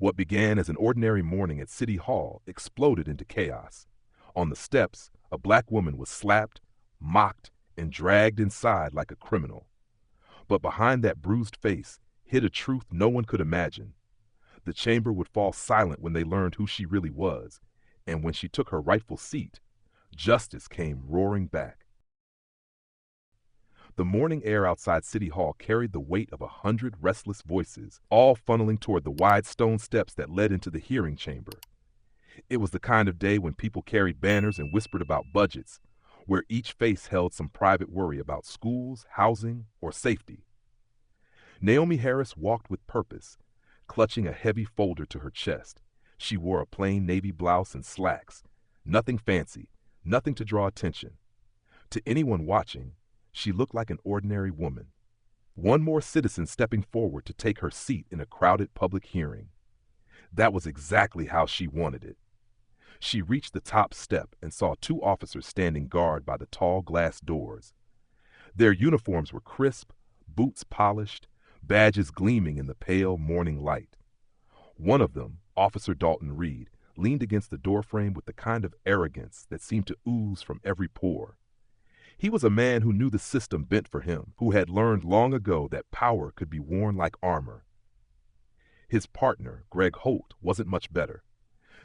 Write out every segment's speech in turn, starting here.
What began as an ordinary morning at City Hall exploded into chaos. On the steps, a black woman was slapped, mocked, and dragged inside like a criminal. But behind that bruised face hid a truth no one could imagine. The chamber would fall silent when they learned who she really was, and when she took her rightful seat, justice came roaring back. The morning air outside City Hall carried the weight of 100 restless voices, all funneling toward the wide stone steps that led into the hearing chamber. It was the kind of day when people carried banners and whispered about budgets, where each face held some private worry about schools, housing, or safety. Naomi Harris walked with purpose, clutching a heavy folder to her chest. She wore a plain navy blouse and slacks. Nothing fancy, nothing to draw attention. To anyone watching, she looked like an ordinary woman. One more citizen stepping forward to take her seat in a crowded public hearing. That was exactly how she wanted it. She reached the top step and saw two officers standing guard by the tall glass doors. Their uniforms were crisp, boots polished, badges gleaming in the pale morning light. One of them, Officer Dalton Reed, leaned against the doorframe with the kind of arrogance that seemed to ooze from every pore. He was a man who knew the system bent for him, who had learned long ago that power could be worn like armor. His partner, Greg Holt, wasn't much better.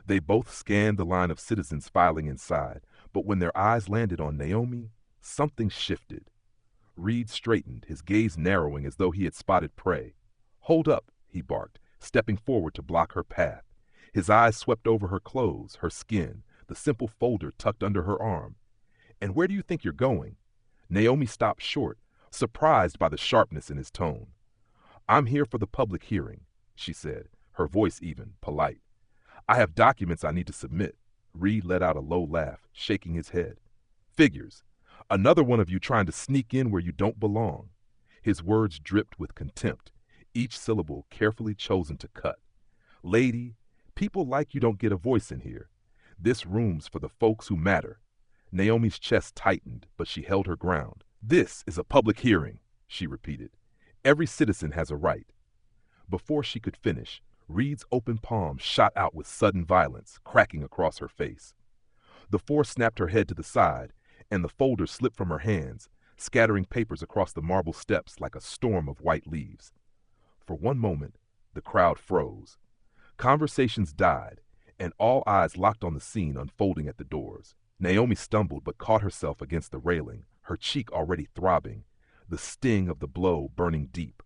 They both scanned the line of citizens filing inside, but when their eyes landed on Naomi, something shifted. Reed straightened, his gaze narrowing as though he had spotted prey. "Hold up," he barked, stepping forward to block her path. His eyes swept over her clothes, her skin, the simple folder tucked under her arm. "And where do you think you're going?" Naomi stopped short, surprised by the sharpness in his tone. "I'm here for the public hearing," she said, her voice even, polite. "I have documents I need to submit." Reed let out a low laugh, shaking his head. "Figures. Another one of you trying to sneak in where you don't belong." His words dripped with contempt, each syllable carefully chosen to cut. "Lady, people like you don't get a voice in here. This room's for the folks who matter." Naomi's chest tightened, but she held her ground. "This is a public hearing," she repeated. "Every citizen has a right." Before she could finish, Reed's open palm shot out with sudden violence, cracking across her face. The force snapped her head to the side, and the folder slipped from her hands, scattering papers across the marble steps like a storm of white leaves. For one moment, the crowd froze. Conversations died, and all eyes locked on the scene unfolding at the doors. Naomi stumbled but caught herself against the railing, her cheek already throbbing, the sting of the blow burning deep.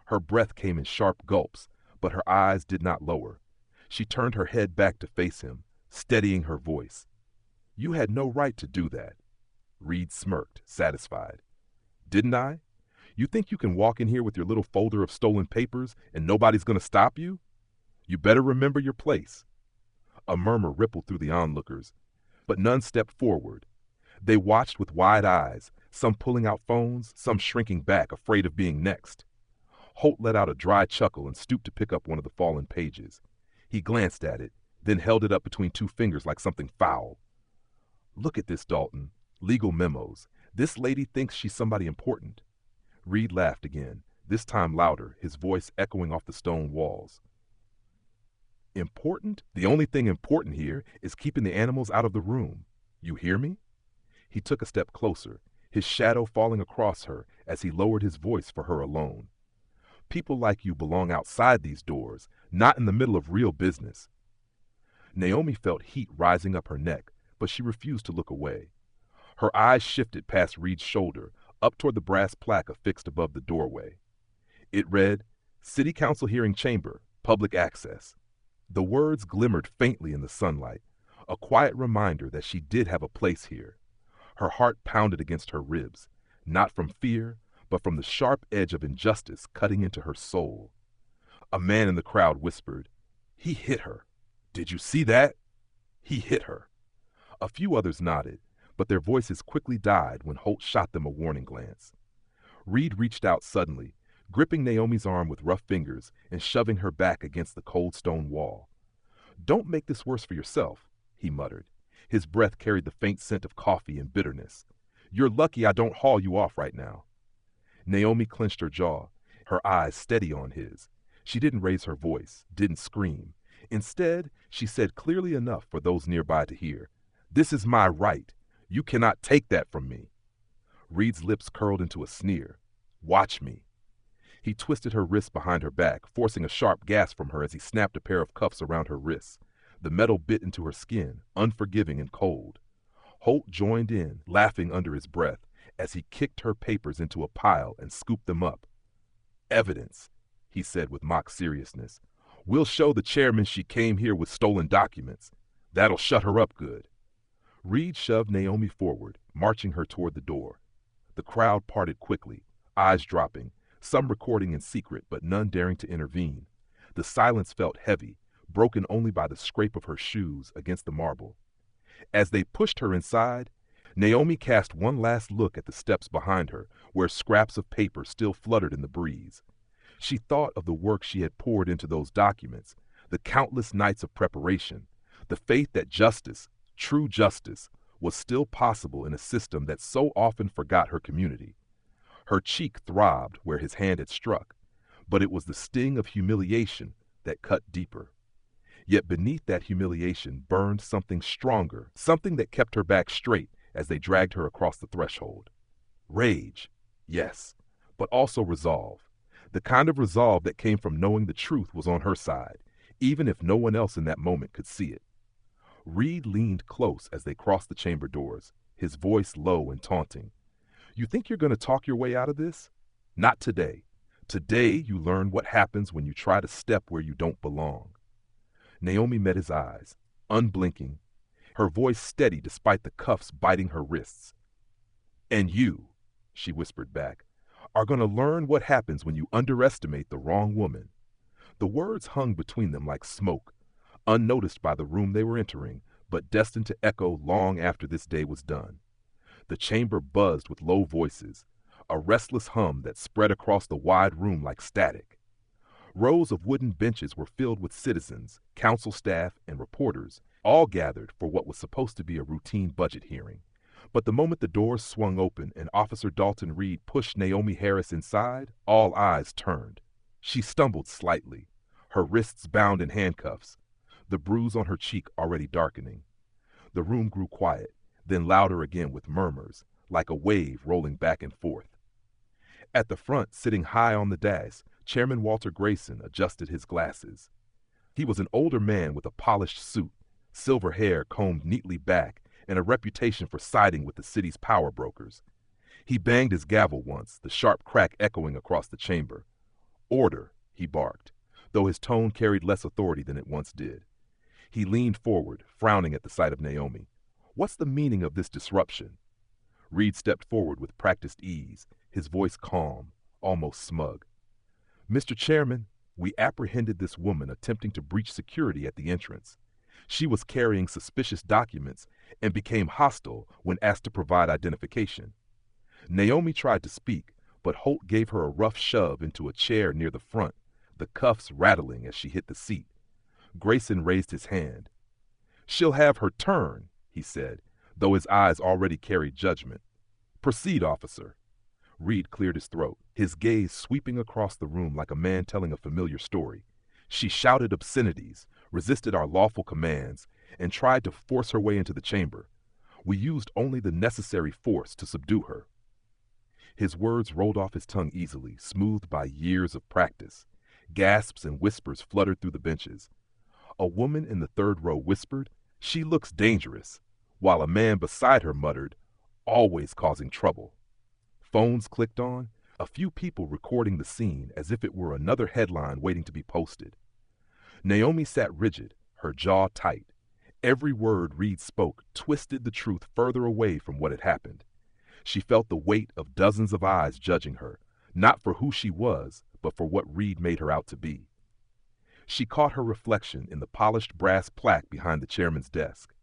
Her breath came in sharp gulps, but her eyes did not lower. She turned her head back to face him, steadying her voice. "You had no right to do that." Reed smirked, satisfied. "Didn't I? You think you can walk in here with your little folder of stolen papers and nobody's going to stop you? You better remember your place." A murmur rippled through the onlookers, but none stepped forward. They watched with wide eyes, some pulling out phones, some shrinking back, afraid of being next. Holt let out a dry chuckle and stooped to pick up one of the fallen pages. He glanced at it, then held it up between two fingers like something foul. "Look at this, Dalton. Legal memos. This lady thinks she's somebody important." Reed laughed again, this time louder, his voice echoing off the stone walls. "Important? The only thing important here is keeping the animals out of the room. You hear me?" He took a step closer, his shadow falling across her as he lowered his voice for her alone. "People like you belong outside these doors, not in the middle of real business." Naomi felt heat rising up her neck, but she refused to look away. Her eyes shifted past Reed's shoulder, up toward the brass plaque affixed above the doorway. It read, "City Council Hearing Chamber, Public Access." The words glimmered faintly in the sunlight, a quiet reminder that she did have a place here. Her heart pounded against her ribs, not from fear, but from the sharp edge of injustice cutting into her soul. A man in the crowd whispered, "He hit her. Did you see that? He hit her." A few others nodded, but their voices quickly died when Holt shot them a warning glance. Reed reached out suddenly, gripping Naomi's arm with rough fingers and shoving her back against the cold stone wall. "Don't make this worse for yourself," he muttered. His breath carried the faint scent of coffee and bitterness. "You're lucky I don't haul you off right now." Naomi clenched her jaw, her eyes steady on his. She didn't raise her voice, didn't scream. Instead, she said clearly enough for those nearby to hear, "This is my right. You cannot take that from me." Reed's lips curled into a sneer. "Watch me." He twisted her wrists behind her back, forcing a sharp gasp from her as he snapped a pair of cuffs around her wrists. The metal bit into her skin, unforgiving and cold. Holt joined in, laughing under his breath, as he kicked her papers into a pile and scooped them up. "Evidence," he said with mock seriousness. "We'll show the chairman she came here with stolen documents. That'll shut her up good." Reed shoved Naomi forward, marching her toward the door. The crowd parted quickly, eyes dropping, some recording in secret but none daring to intervene. The silence felt heavy, broken only by the scrape of her shoes against the marble. As they pushed her inside, Naomi cast one last look at the steps behind her, where scraps of paper still fluttered in the breeze. She thought of the work she had poured into those documents, the countless nights of preparation, the faith that justice, true justice, was still possible in a system that so often forgot her community. Her cheek throbbed where his hand had struck, but it was the sting of humiliation that cut deeper. Yet beneath that humiliation burned something stronger, something that kept her back straight as they dragged her across the threshold. Rage, yes, but also resolve. The kind of resolve that came from knowing the truth was on her side, even if no one else in that moment could see it. Reed leaned close as they crossed the chamber doors, his voice low and taunting. "You think you're going to talk your way out of this? Not today. Today you learn what happens when you try to step where you don't belong." Naomi met his eyes, unblinking, her voice steady despite the cuffs biting her wrists. "And you," she whispered back, "are going to learn what happens when you underestimate the wrong woman." The words hung between them like smoke, unnoticed by the room they were entering, but destined to echo long after this day was done. The chamber buzzed with low voices, a restless hum that spread across the wide room like static. Rows of wooden benches were filled with citizens, council staff, and reporters, all gathered for what was supposed to be a routine budget hearing. But the moment the doors swung open and Officer Dalton Reed pushed Naomi Harris inside, all eyes turned. She stumbled slightly, her wrists bound in handcuffs, the bruise on her cheek already darkening. The room grew quiet, then louder again with murmurs, like a wave rolling back and forth. At the front, sitting high on the dais, Chairman Walter Grayson adjusted his glasses. He was an older man with a polished suit, silver hair combed neatly back, and a reputation for siding with the city's power brokers. He banged his gavel once, the sharp crack echoing across the chamber. "Order," he barked, though his tone carried less authority than it once did. He leaned forward, frowning at the sight of Naomi. "What's the meaning of this disruption?" Reed stepped forward with practiced ease, his voice calm, almost smug. "Mr. Chairman, we apprehended this woman attempting to breach security at the entrance. She was carrying suspicious documents and became hostile when asked to provide identification." Naomi tried to speak, but Holt gave her a rough shove into a chair near the front, the cuffs rattling as she hit the seat. Grayson raised his hand. "She'll have her turn," he said, though his eyes already carried judgment. "Proceed, officer." Reed cleared his throat, his gaze sweeping across the room like a man telling a familiar story. "She shouted obscenities, resisted our lawful commands, and tried to force her way into the chamber. We used only the necessary force to subdue her." His words rolled off his tongue easily, smoothed by years of practice. Gasps and whispers fluttered through the benches. A woman in the third row whispered, "She looks dangerous," while a man beside her muttered, "Always causing trouble." Phones clicked on, a few people recording the scene as if it were another headline waiting to be posted. Naomi sat rigid, her jaw tight. Every word Reed spoke twisted the truth further away from what had happened. She felt the weight of dozens of eyes judging her, not for who she was, but for what Reed made her out to be. She caught her reflection in the polished brass plaque behind the chairman's desk,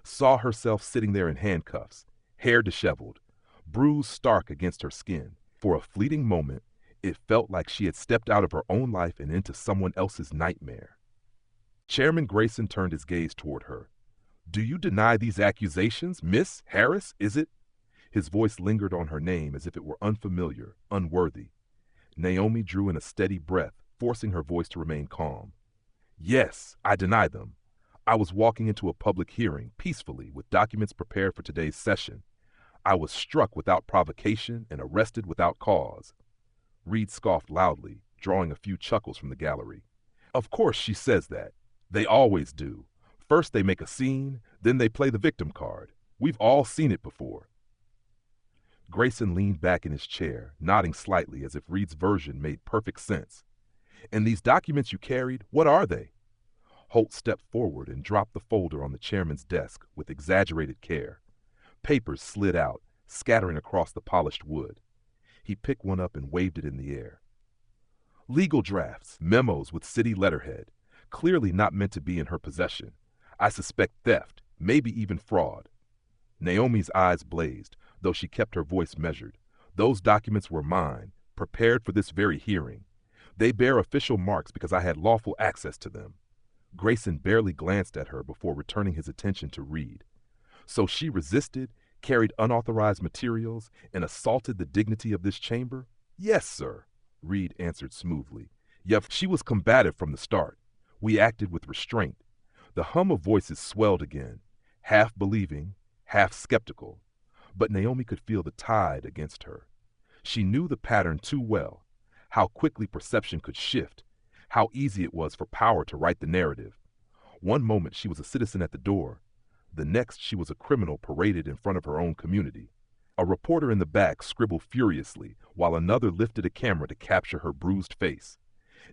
saw herself sitting there in handcuffs, hair disheveled, bruised stark against her skin. For a fleeting moment, it felt like she had stepped out of her own life and into someone else's nightmare. Chairman Grayson turned his gaze toward her. "Do you deny these accusations, Miss Harris, is it?" His voice lingered on her name as if it were unfamiliar, unworthy. Naomi drew in a steady breath, forcing her voice to remain calm. Yes, I deny them. I was walking into a public hearing peacefully with documents prepared for today's session. I was struck without provocation and arrested without cause. Reed scoffed loudly, drawing a few chuckles from the gallery. Of course she says that. They always do. First they make a scene, then they play the victim card. We've all seen it before. Grayson leaned back in his chair, nodding slightly as if Reed's version made perfect sense. And these documents you carried, what are they? Holt stepped forward and dropped the folder on the chairman's desk with exaggerated care. Papers slid out, scattering across the polished wood. He picked one up and waved it in the air. Legal drafts, memos with city letterhead, clearly not meant to be in her possession. I suspect theft, maybe even fraud. Naomi's eyes blazed, though she kept her voice measured. Those documents were mine, prepared for this very hearing. They bear official marks because I had lawful access to them. Grayson barely glanced at her before returning his attention to Reed. So she resisted, carried unauthorized materials, and assaulted the dignity of this chamber? Yes, sir, Reed answered smoothly. Yet she was combative from the start. We acted with restraint. The hum of voices swelled again, half believing, half skeptical. But Naomi could feel the tide against her. She knew the pattern too well, how quickly perception could shift, how easy it was for power to write the narrative. One moment she was a citizen at the door. The next she was a criminal paraded in front of her own community. A reporter in the back scribbled furiously, while another lifted a camera to capture her bruised face.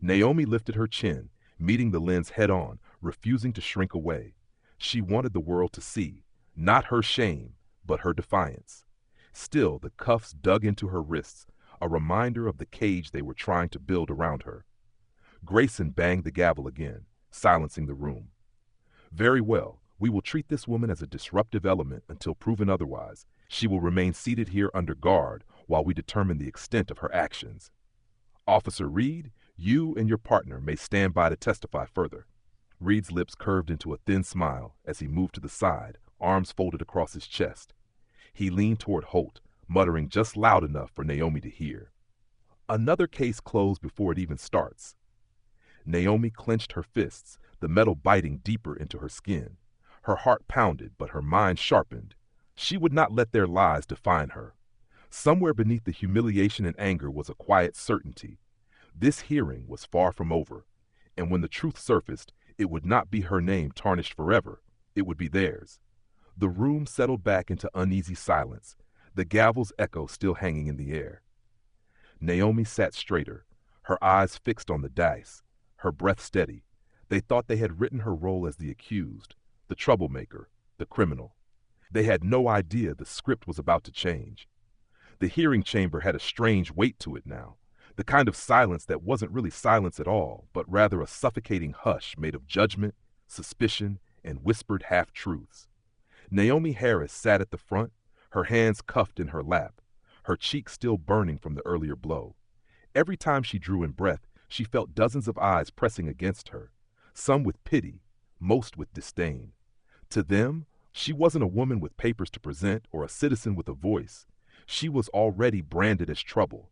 Naomi lifted her chin, meeting the lens head-on, refusing to shrink away. She wanted the world to see, not her shame, but her defiance. Still, the cuffs dug into her wrists, a reminder of the cage they were trying to build around her. Grayson banged the gavel again, silencing the room. Very well, we will treat this woman as a disruptive element until proven otherwise. She will remain seated here under guard while we determine the extent of her actions. Officer Reed, you and your partner may stand by to testify further. Reed's lips curved into a thin smile as he moved to the side, arms folded across his chest. He leaned toward Holt, muttering just loud enough for Naomi to hear. Another case closed before it even starts. Naomi clenched her fists, the metal biting deeper into her skin. Her heart pounded, but her mind sharpened. She would not let their lies define her. Somewhere beneath the humiliation and anger was a quiet certainty. This hearing was far from over, and when the truth surfaced, it would not be her name tarnished forever. It would be theirs. The room settled back into uneasy silence, the gavel's echo still hanging in the air. Naomi sat straighter, her eyes fixed on the dice, her breath steady. They thought they had written her role as the accused, the troublemaker, the criminal. They had no idea the script was about to change. The hearing chamber had a strange weight to it now, the kind of silence that wasn't really silence at all, but rather a suffocating hush made of judgment, suspicion, and whispered half-truths. Naomi Harris sat at the front, her hands cuffed in her lap, her cheeks still burning from the earlier blow. Every time she drew in breath, she felt dozens of eyes pressing against her, some with pity, most with disdain. To them, she wasn't a woman with papers to present or a citizen with a voice. She was already branded as trouble.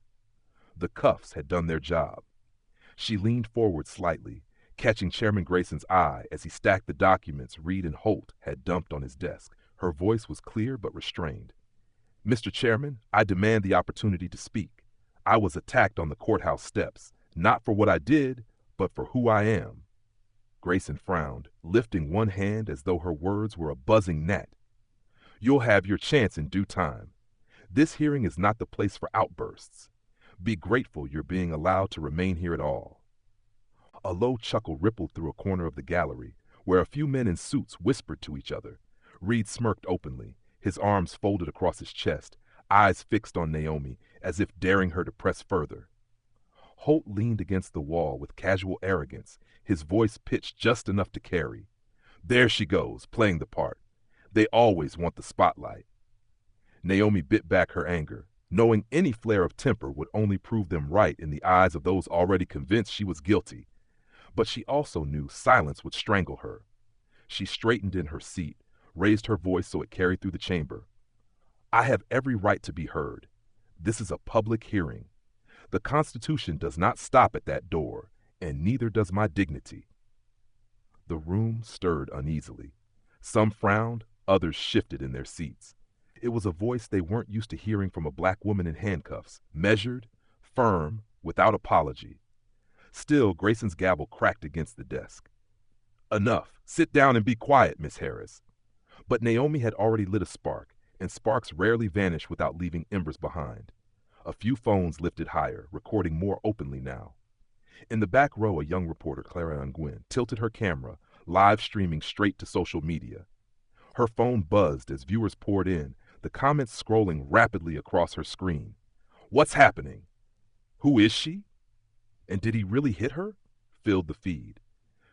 The cuffs had done their job. She leaned forward slightly, catching Chairman Grayson's eye as he stacked the documents Reed and Holt had dumped on his desk. Her voice was clear but restrained. Mr. Chairman, I demand the opportunity to speak. I was attacked on the courthouse steps, not for what I did, but for who I am. Grayson frowned, lifting one hand as though her words were a buzzing gnat. You'll have your chance in due time. This hearing is not the place for outbursts. Be grateful you're being allowed to remain here at all. A low chuckle rippled through a corner of the gallery, where a few men in suits whispered to each other. Reed smirked openly, his arms folded across his chest, eyes fixed on Naomi, as if daring her to press further. Holt leaned against the wall with casual arrogance, his voice pitched just enough to carry. There she goes, playing the part. They always want the spotlight. Naomi bit back her anger, knowing any flare of temper would only prove them right in the eyes of those already convinced she was guilty. But she also knew silence would strangle her. She straightened in her seat, raised her voice so it carried through the chamber. I have every right to be heard. This is a public hearing. The Constitution does not stop at that door, and neither does my dignity. The room stirred uneasily. Some frowned, others shifted in their seats. It was a voice they weren't used to hearing from a black woman in handcuffs, measured, firm, without apology. Still, Grayson's gavel cracked against the desk. Enough. Sit down and be quiet, Miss Harris. But Naomi had already lit a spark, and sparks rarely vanish without leaving embers behind. A few phones lifted higher, recording more openly now. In the back row, a young reporter, Clara Nguyen, tilted her camera, live streaming straight to social media. Her phone buzzed as viewers poured in, the comments scrolling rapidly across her screen. What's happening? Who is she? And did he really hit her? Filled the feed.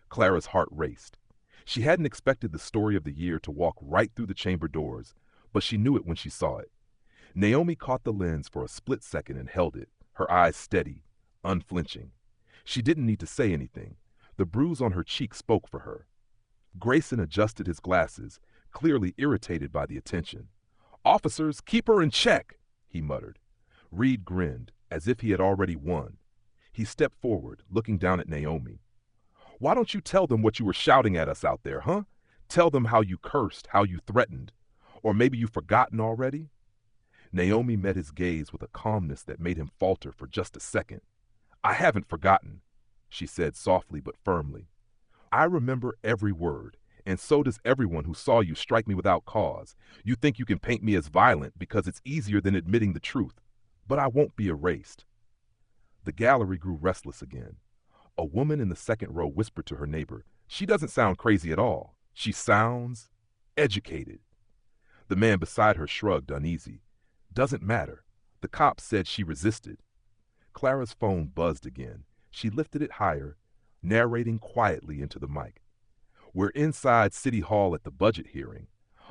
Clara's heart raced. She hadn't expected the story of the year to walk right through the chamber doors, but she knew it when she saw it. Naomi caught the lens for a split second and held it, her eyes steady, unflinching. She didn't need to say anything. The bruise on her cheek spoke for her. Grayson adjusted his glasses, clearly irritated by the attention. Officers, keep her in check, he muttered. Reed grinned, as if he had already won. He stepped forward, looking down at Naomi. Why don't you tell them what you were shouting at us out there, huh? Tell them how you cursed, how you threatened. Or maybe you've forgotten already? Naomi met his gaze with a calmness that made him falter for just a second. I haven't forgotten, she said softly but firmly. I remember every word, and so does everyone who saw you strike me without cause. You think you can paint me as violent because it's easier than admitting the truth, but I won't be erased. The gallery grew restless again. A woman in the second row whispered to her neighbor, She doesn't sound crazy at all. She sounds educated. The man beside her shrugged, uneasy. Doesn't matter. The cops said she resisted. Clara's phone buzzed again. She lifted it higher, narrating quietly into the mic. We're inside City Hall at the budget hearing.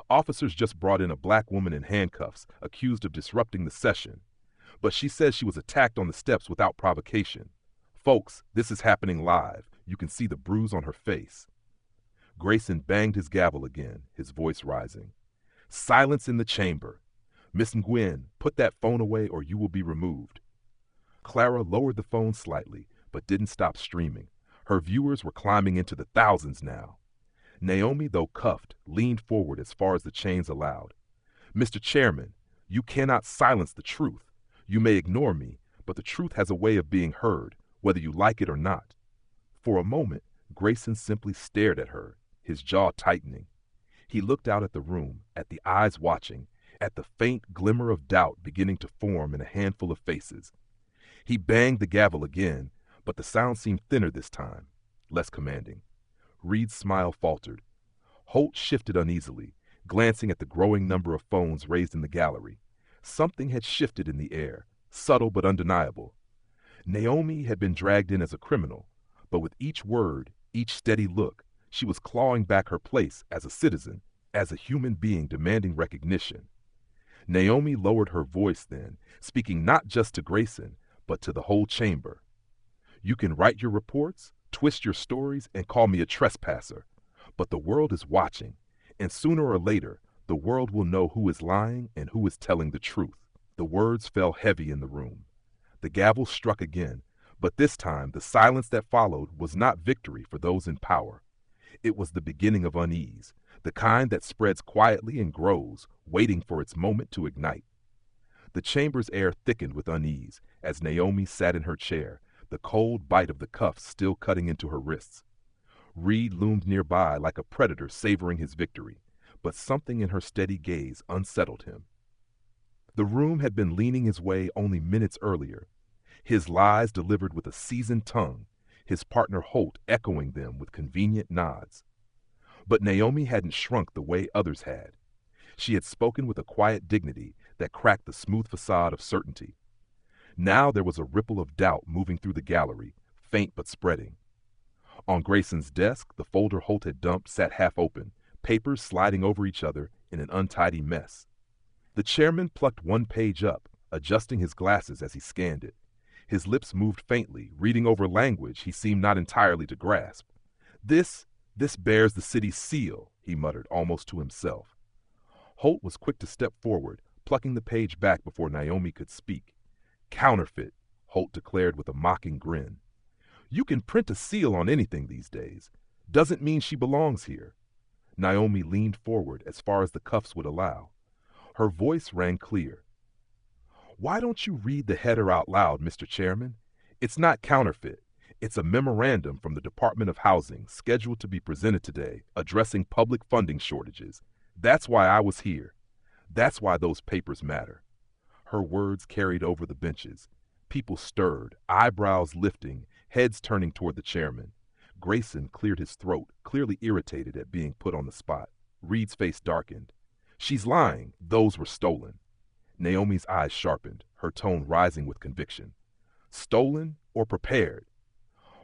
Officers just brought in a black woman in handcuffs, accused of disrupting the session. But she says she was attacked on the steps without provocation. Folks, this is happening live. You can see the bruise on her face. Grayson banged his gavel again, his voice rising. Silence in the chamber. Miss Nguyen, put that phone away or you will be removed. Clara lowered the phone slightly, but didn't stop streaming. Her viewers were climbing into the thousands now. Naomi, though cuffed, leaned forward as far as the chains allowed. Mr. Chairman, you cannot silence the truth. You may ignore me, but the truth has a way of being heard, whether you like it or not. For a moment, Grayson simply stared at her, his jaw tightening. He looked out at the room, at the eyes watching, at the faint glimmer of doubt beginning to form in a handful of faces. He banged the gavel again, but the sound seemed thinner this time, less commanding. Reed's smile faltered. Holt shifted uneasily, glancing at the growing number of phones raised in the gallery. Something had shifted in the air, subtle but undeniable. Naomi had been dragged in as a criminal, but with each word, each steady look, she was clawing back her place as a citizen, as a human being demanding recognition. Naomi lowered her voice then, speaking not just to Grayson, but to the whole chamber. You can write your reports, twist your stories, and call me a trespasser, but the world is watching, and sooner or later, the world will know who is lying and who is telling the truth. The words fell heavy in the room. The gavel struck again, but this time the silence that followed was not victory for those in power. It was the beginning of unease, the kind that spreads quietly and grows, waiting for its moment to ignite. The chamber's air thickened with unease as Naomi sat in her chair, the cold bite of the cuffs still cutting into her wrists. Reed loomed nearby like a predator savoring his victory, but something in her steady gaze unsettled him. The room had been leaning his way only minutes earlier, his lies delivered with a seasoned tongue, his partner Holt echoing them with convenient nods. But Naomi hadn't shrunk the way others had. She had spoken with a quiet dignity that cracked the smooth facade of certainty. Now there was a ripple of doubt moving through the gallery, faint but spreading. On Grayson's desk, the folder Holt had dumped sat half open, papers sliding over each other in an untidy mess. The chairman plucked one page up, adjusting his glasses as he scanned it. His lips moved faintly, reading over language he seemed not entirely to grasp. This bears the city's seal, he muttered almost to himself. Holt was quick to step forward, plucking the page back before Naomi could speak. Counterfeit, Holt declared with a mocking grin. You can print a seal on anything these days. Doesn't mean she belongs here. Naomi leaned forward as far as the cuffs would allow. Her voice rang clear. Why don't you read the header out loud, Mr. Chairman? It's not counterfeit. It's a memorandum from the Department of Housing scheduled to be presented today, addressing public funding shortages. That's why I was here. That's why those papers matter. Her words carried over the benches. People stirred, eyebrows lifting, heads turning toward the chairman. Grayson cleared his throat, clearly irritated at being put on the spot. Reed's face darkened. She's lying. Those were stolen. Naomi's eyes sharpened, her tone rising with conviction. Stolen or prepared?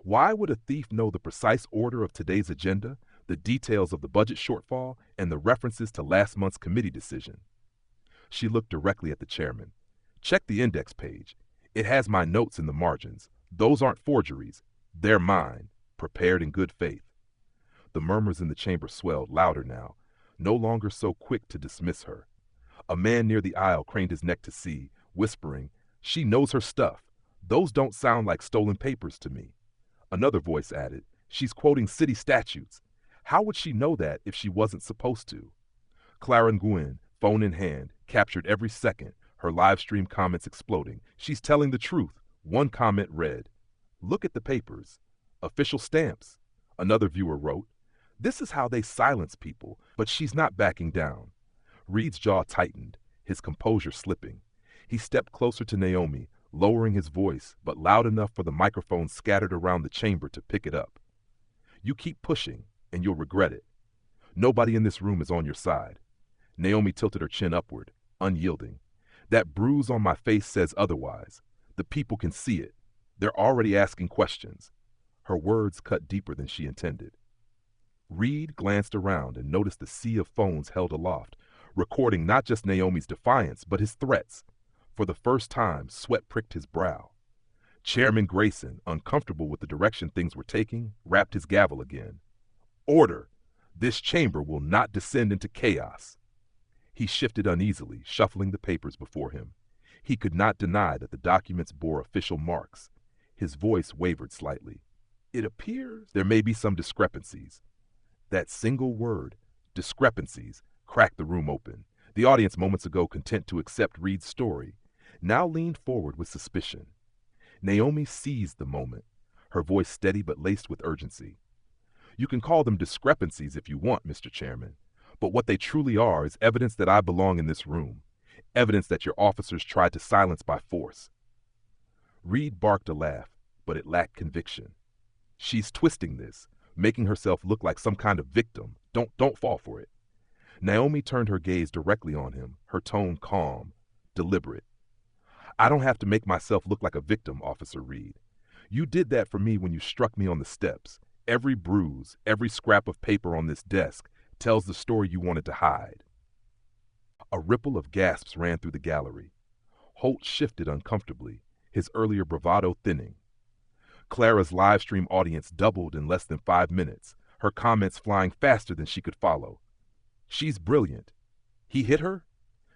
Why would a thief know the precise order of today's agenda, the details of the budget shortfall, and the references to last month's committee decision? She looked directly at the chairman. Check the index page. It has my notes in the margins. Those aren't forgeries. They're mine, prepared in good faith. The murmurs in the chamber swelled louder now, no longer so quick to dismiss her. A man near the aisle craned his neck to see, whispering, She knows her stuff. Those don't sound like stolen papers to me. Another voice added, She's quoting city statutes. How would she know that if she wasn't supposed to? Clara Nguyen, phone in hand, captured every second, her live stream comments exploding. She's telling the truth. One comment read, Look at the papers. Official stamps. Another viewer wrote, This is how they silence people, but she's not backing down. Reed's jaw tightened, his composure slipping. He stepped closer to Naomi, lowering his voice, but loud enough for the microphone scattered around the chamber to pick it up. You keep pushing, and you'll regret it. Nobody in this room is on your side. Naomi tilted her chin upward, unyielding. That bruise on my face says otherwise. The people can see it. They're already asking questions. Her words cut deeper than she intended. Reed glanced around and noticed the sea of phones held aloft, recording not just Naomi's defiance, but his threats. For the first time, sweat pricked his brow. Chairman Grayson, uncomfortable with the direction things were taking, rapped his gavel again. Order! This chamber will not descend into chaos. He shifted uneasily, shuffling the papers before him. He could not deny that the documents bore official marks. His voice wavered slightly. It appears there may be some discrepancies. That single word, discrepancies, cracked the room open. The audience moments ago content to accept Reed's story, now leaned forward with suspicion. Naomi seized the moment, her voice steady but laced with urgency. You can call them discrepancies if you want, Mr. Chairman, but what they truly are is evidence that I belong in this room, evidence that your officers tried to silence by force. Reed barked a laugh, but it lacked conviction. She's twisting this, making herself look like some kind of victim. Don't fall for it. Naomi turned her gaze directly on him, her tone calm, deliberate. I don't have to make myself look like a victim, Officer Reed. You did that for me when you struck me on the steps. Every bruise, every scrap of paper on this desk tells the story you wanted to hide. A ripple of gasps ran through the gallery. Holt shifted uncomfortably, his earlier bravado thinning. Clara's live stream audience doubled in less than 5 minutes, her comments flying faster than she could follow. She's brilliant. He hit her?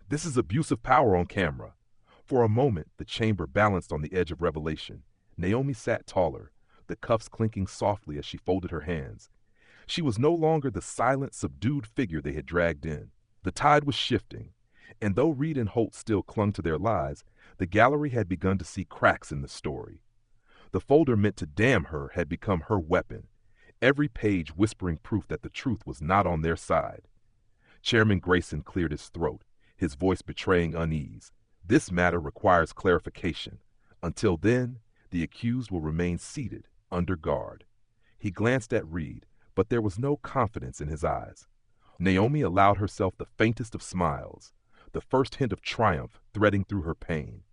This is abuse of power on camera. For a moment, the chamber balanced on the edge of revelation. Naomi sat taller, the cuffs clinking softly as she folded her hands. She was no longer the silent, subdued figure they had dragged in. The tide was shifting, and though Reed and Holt still clung to their lies, the gallery had begun to see cracks in the story. The folder meant to damn her had become her weapon, every page whispering proof that the truth was not on their side. Chairman Grayson cleared his throat, his voice betraying unease. This matter requires clarification. Until then, the accused will remain seated, under guard. He glanced at Reed, but there was no confidence in his eyes. Naomi allowed herself the faintest of smiles, the first hint of triumph threading through her pain.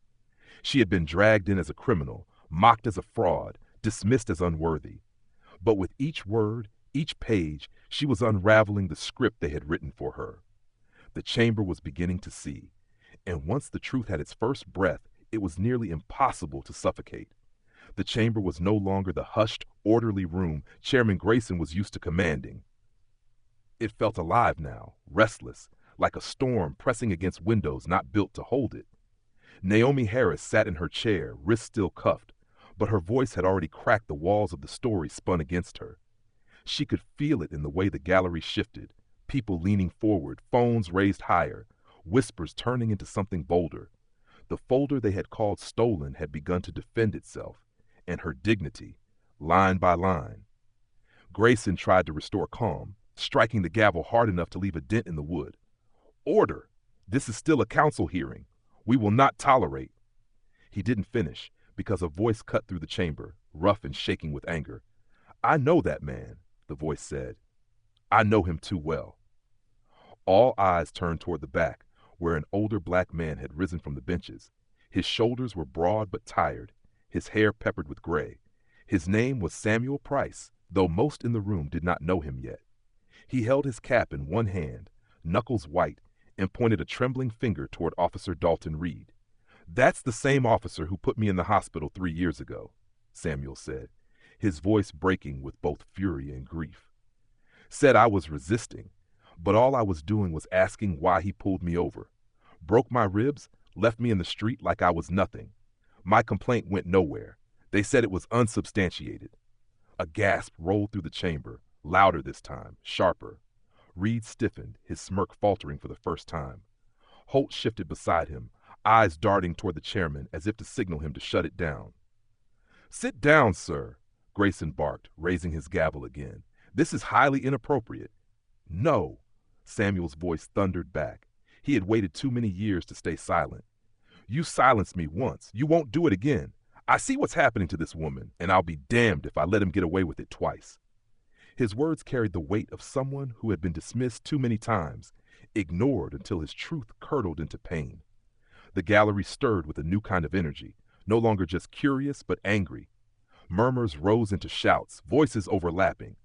She had been dragged in as a criminal, mocked as a fraud, dismissed as unworthy. But with each word, each page, she was unraveling the script they had written for her. The chamber was beginning to see, and once the truth had its first breath, it was nearly impossible to suffocate. The chamber was no longer the hushed, orderly room Chairman Grayson was used to commanding. It felt alive now, restless, like a storm pressing against windows not built to hold it. Naomi Harris sat in her chair, wrists still cuffed, But her voice had already cracked the walls of the story spun against her. She could feel it in the way the gallery shifted, people leaning forward, phones raised higher, whispers turning into something bolder. The folder they had called stolen had begun to defend itself, and her dignity, line by line. Grayson tried to restore calm, striking the gavel hard enough to leave a dent in the wood. Order! This is still a council hearing. We will not tolerate. He didn't finish, because a voice cut through the chamber, rough and shaking with anger. I know that man, the voice said. I know him too well. All eyes turned toward the back, where an older black man had risen from the benches. His shoulders were broad but tired, his hair peppered with gray. His name was Samuel Price, though most in the room did not know him yet. He held his cap in one hand, knuckles white, and pointed a trembling finger toward Officer Dalton Reed. That's the same officer who put me in the hospital 3 years ago, Samuel said, his voice breaking with both fury and grief. Said I was resisting, but all I was doing was asking why he pulled me over. Broke my ribs, left me in the street like I was nothing. My complaint went nowhere. They said it was unsubstantiated. A gasp rolled through the chamber, louder this time, sharper. Reed stiffened, his smirk faltering for the first time. Holt shifted beside him, eyes darting toward the chairman as if to signal him to shut it down. Sit down, sir, Grayson barked, raising his gavel again. This is highly inappropriate. No, Samuel's voice thundered back. He had waited too many years to stay silent. You silenced me once. You won't do it again. I see what's happening to this woman, and I'll be damned if I let him get away with it twice. His words carried the weight of someone who had been dismissed too many times, ignored until his truth curdled into pain. The gallery stirred with a new kind of energy, no longer just curious but angry. Murmurs rose into shouts, voices overlapping.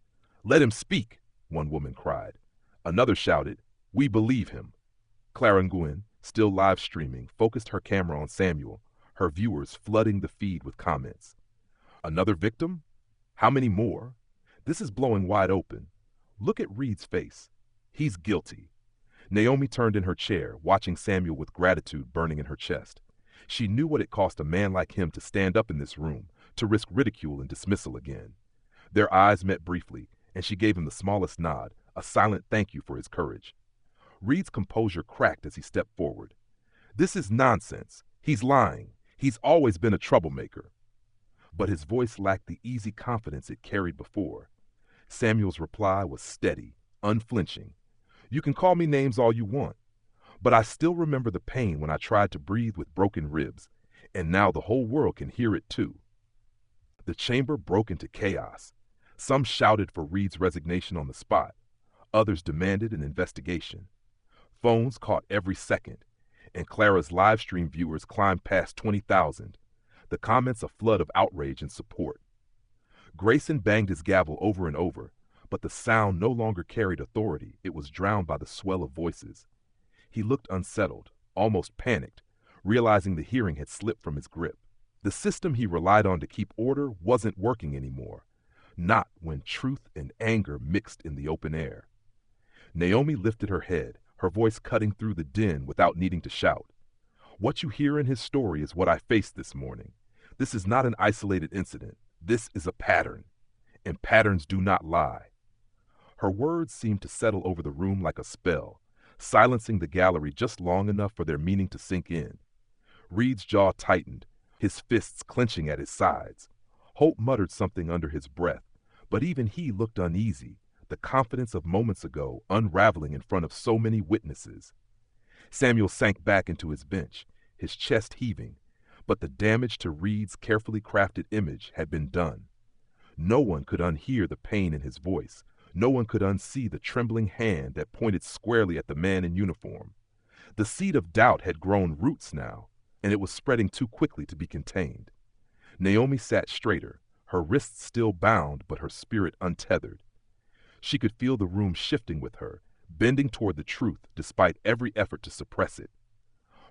Let him speak, one woman cried. Another shouted, we believe him. Clara Nguyen, still live streaming, focused her camera on Samuel, her viewers flooding the feed with comments. Another victim? How many more? This is blowing wide open. Look at Reed's face. He's guilty. Naomi turned in her chair, watching Samuel with gratitude burning in her chest. She knew what it cost a man like him to stand up in this room, to risk ridicule and dismissal again. Their eyes met briefly, and she gave him the smallest nod, a silent thank you for his courage. Reed's composure cracked as he stepped forward. This is nonsense. He's lying. He's always been a troublemaker. But his voice lacked the easy confidence it carried before. Samuel's reply was steady, unflinching. You can call me names all you want, but I still remember the pain when I tried to breathe with broken ribs, and now the whole world can hear it too. The chamber broke into chaos. Some shouted for Reed's resignation on the spot. Others demanded an investigation. Phones caught every second, and Clara's live stream viewers climbed past 20,000. The comments a flood of outrage and support. Grayson banged his gavel over and over, but the sound no longer carried authority. It was drowned by the swell of voices. He looked unsettled, almost panicked, realizing the hearing had slipped from his grip. The system he relied on to keep order wasn't working anymore, not when truth and anger mixed in the open air. Naomi lifted her head, her voice cutting through the din without needing to shout. What you hear in his story is what I faced this morning. This is not an isolated incident. This is a pattern, and patterns do not lie. Her words seemed to settle over the room like a spell, silencing the gallery just long enough for their meaning to sink in. Reed's jaw tightened, his fists clenching at his sides. Holt muttered something under his breath, but even he looked uneasy, the confidence of moments ago unraveling in front of so many witnesses. Samuel sank back into his bench, his chest heaving, but the damage to Reed's carefully crafted image had been done. No one could unhear the pain in his voice. No one could unsee the trembling hand that pointed squarely at the man in uniform. The seed of doubt had grown roots now, and it was spreading too quickly to be contained. Naomi sat straighter, her wrists still bound but her spirit untethered. She could feel the room shifting with her, bending toward the truth despite every effort to suppress it.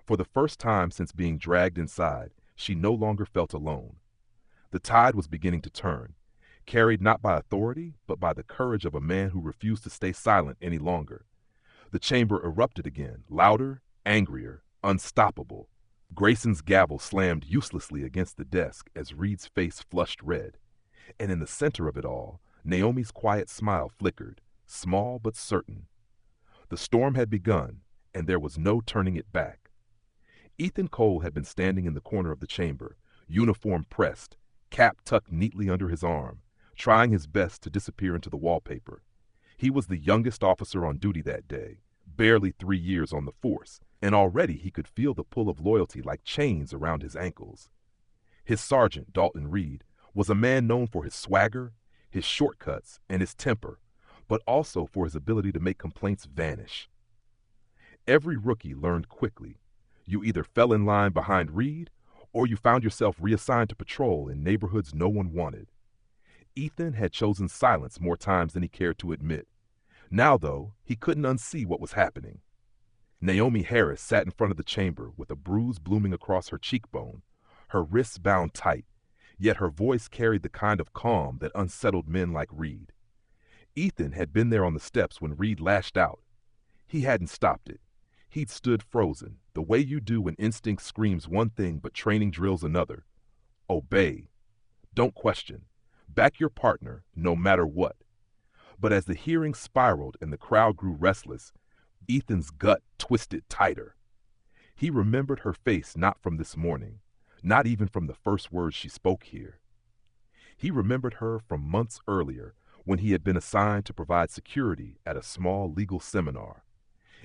For the first time since being dragged inside, she no longer felt alone. The tide was beginning to turn, carried not by authority, but by the courage of a man who refused to stay silent any longer. The chamber erupted again, louder, angrier, unstoppable. Grayson's gavel slammed uselessly against the desk as Reed's face flushed red, and in the center of it all, Naomi's quiet smile flickered, small but certain. The storm had begun, and there was no turning it back. Ethan Cole had been standing in the corner of the chamber, uniform pressed, cap tucked neatly under his arm, trying his best to disappear into the wallpaper. He was the youngest officer on duty that day, barely 3 years on the force, and already he could feel the pull of loyalty like chains around his ankles. His sergeant, Dalton Reed, was a man known for his swagger, his shortcuts, and his temper, but also for his ability to make complaints vanish. Every rookie learned quickly. You either fell in line behind Reed, or you found yourself reassigned to patrol in neighborhoods no one wanted. Ethan had chosen silence more times than he cared to admit. Now, though, he couldn't unsee what was happening. Naomi Harris sat in front of the chamber with a bruise blooming across her cheekbone, her wrists bound tight, yet her voice carried the kind of calm that unsettled men like Reed. Ethan had been there on the steps when Reed lashed out. He hadn't stopped it. He'd stood frozen, the way you do when instinct screams one thing but training drills another. Obey. Don't question. Back your partner, no matter what. But as the hearing spiraled and the crowd grew restless, Ethan's gut twisted tighter. He remembered her face not from this morning, not even from the first words she spoke here. He remembered her from months earlier when he had been assigned to provide security at a small legal seminar.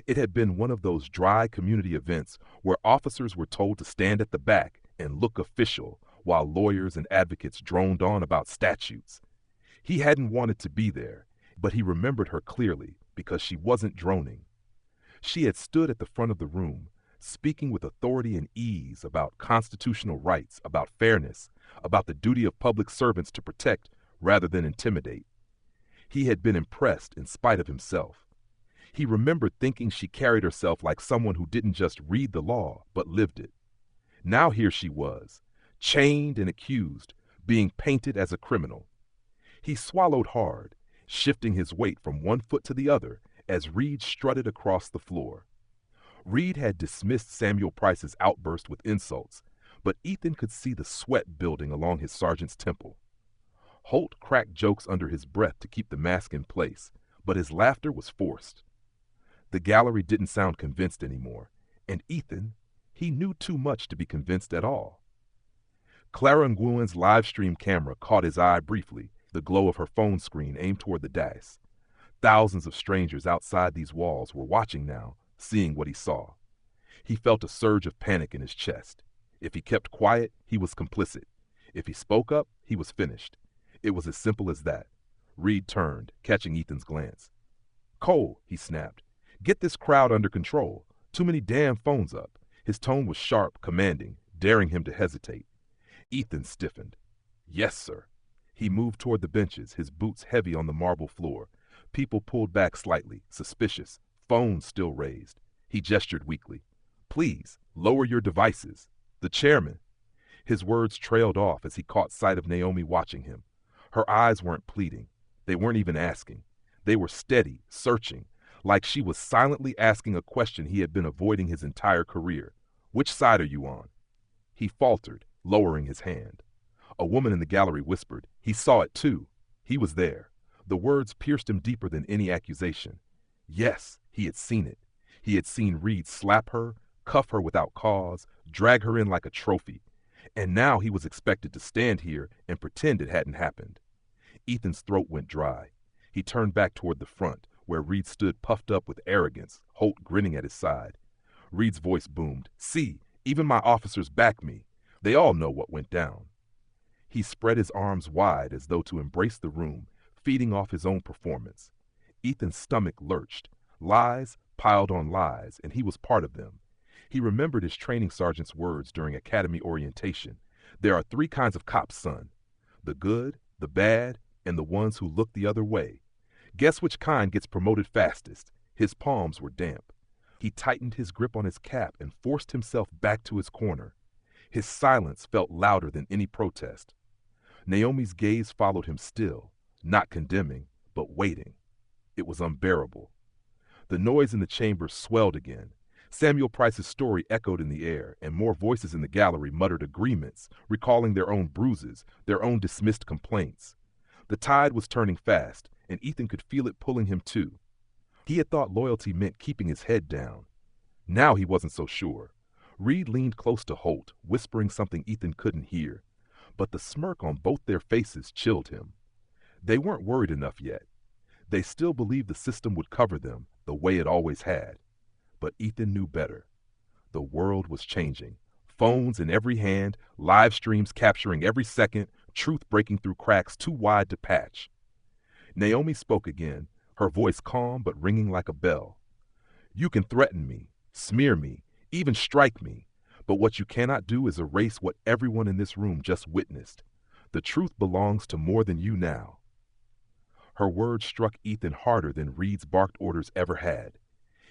It had been one of those dry community events where officers were told to stand at the back and look official while lawyers and advocates droned on about statutes. He hadn't wanted to be there, but he remembered her clearly because she wasn't droning. She had stood at the front of the room, speaking with authority and ease about constitutional rights, about fairness, about the duty of public servants to protect rather than intimidate. He had been impressed in spite of himself. He remembered thinking she carried herself like someone who didn't just read the law, but lived it. Now here she was, chained and accused, being painted as a criminal. He swallowed hard, shifting his weight from one foot to the other as Reed strutted across the floor. Reed had dismissed Samuel Price's outburst with insults, but Ethan could see the sweat building along his sergeant's temple. Holt cracked jokes under his breath to keep the mask in place, but his laughter was forced. The gallery didn't sound convinced anymore, and Ethan, he knew too much to be convinced at all. Clara Nguyen's live stream camera caught his eye briefly, the glow of her phone screen aimed toward the dais. Thousands of strangers outside these walls were watching now, seeing what he saw. He felt a surge of panic in his chest. If he kept quiet, he was complicit. If he spoke up, he was finished. It was as simple as that. Reed turned, catching Ethan's glance. "Cole," he snapped, "get this crowd under control. Too many damn phones up." His tone was sharp, commanding, daring him to hesitate. Ethan stiffened. "Yes, sir." He moved toward the benches, his boots heavy on the marble floor. People pulled back slightly, suspicious, phones still raised. He gestured weakly. "Please, lower your devices." "The chairman." His words trailed off as he caught sight of Naomi watching him. Her eyes weren't pleading. They weren't even asking. They were steady, searching, like she was silently asking a question he had been avoiding his entire career. "Which side are you on?" He faltered, lowering his hand. A woman in the gallery whispered. He saw it too. He was there. The words pierced him deeper than any accusation. Yes, he had seen it. He had seen Reed slap her, cuff her without cause, drag her in like a trophy. And now he was expected to stand here and pretend it hadn't happened. Ethan's throat went dry. He turned back toward the front, where Reed stood puffed up with arrogance, Holt grinning at his side. Reed's voice boomed. "See, even my officers back me. They all know what went down." He spread his arms wide as though to embrace the room, feeding off his own performance. Ethan's stomach lurched. Lies piled on lies, and he was part of them. He remembered his training sergeant's words during academy orientation. "There are 3 kinds of cops, son. The good, the bad, and the ones who look the other way. Guess which kind gets promoted fastest?" His palms were damp. He tightened his grip on his cap and forced himself back to his corner. His silence felt louder than any protest. Naomi's gaze followed him still, not condemning, but waiting. It was unbearable. The noise in the chamber swelled again. Samuel Price's story echoed in the air, and more voices in the gallery muttered agreements, recalling their own bruises, their own dismissed complaints. The tide was turning fast, and Ethan could feel it pulling him too. He had thought loyalty meant keeping his head down. Now he wasn't so sure. Reed leaned close to Holt, whispering something Ethan couldn't hear, but the smirk on both their faces chilled him. They weren't worried enough yet. They still believed the system would cover them the way it always had. But Ethan knew better. The world was changing. Phones in every hand, live streams capturing every second, truth breaking through cracks too wide to patch. Naomi spoke again, her voice calm but ringing like a bell. You can threaten me, smear me, even strike me, but what you cannot do is erase what everyone in this room just witnessed. The truth belongs to more than you now. Her words struck Ethan harder than Reed's barked orders ever had.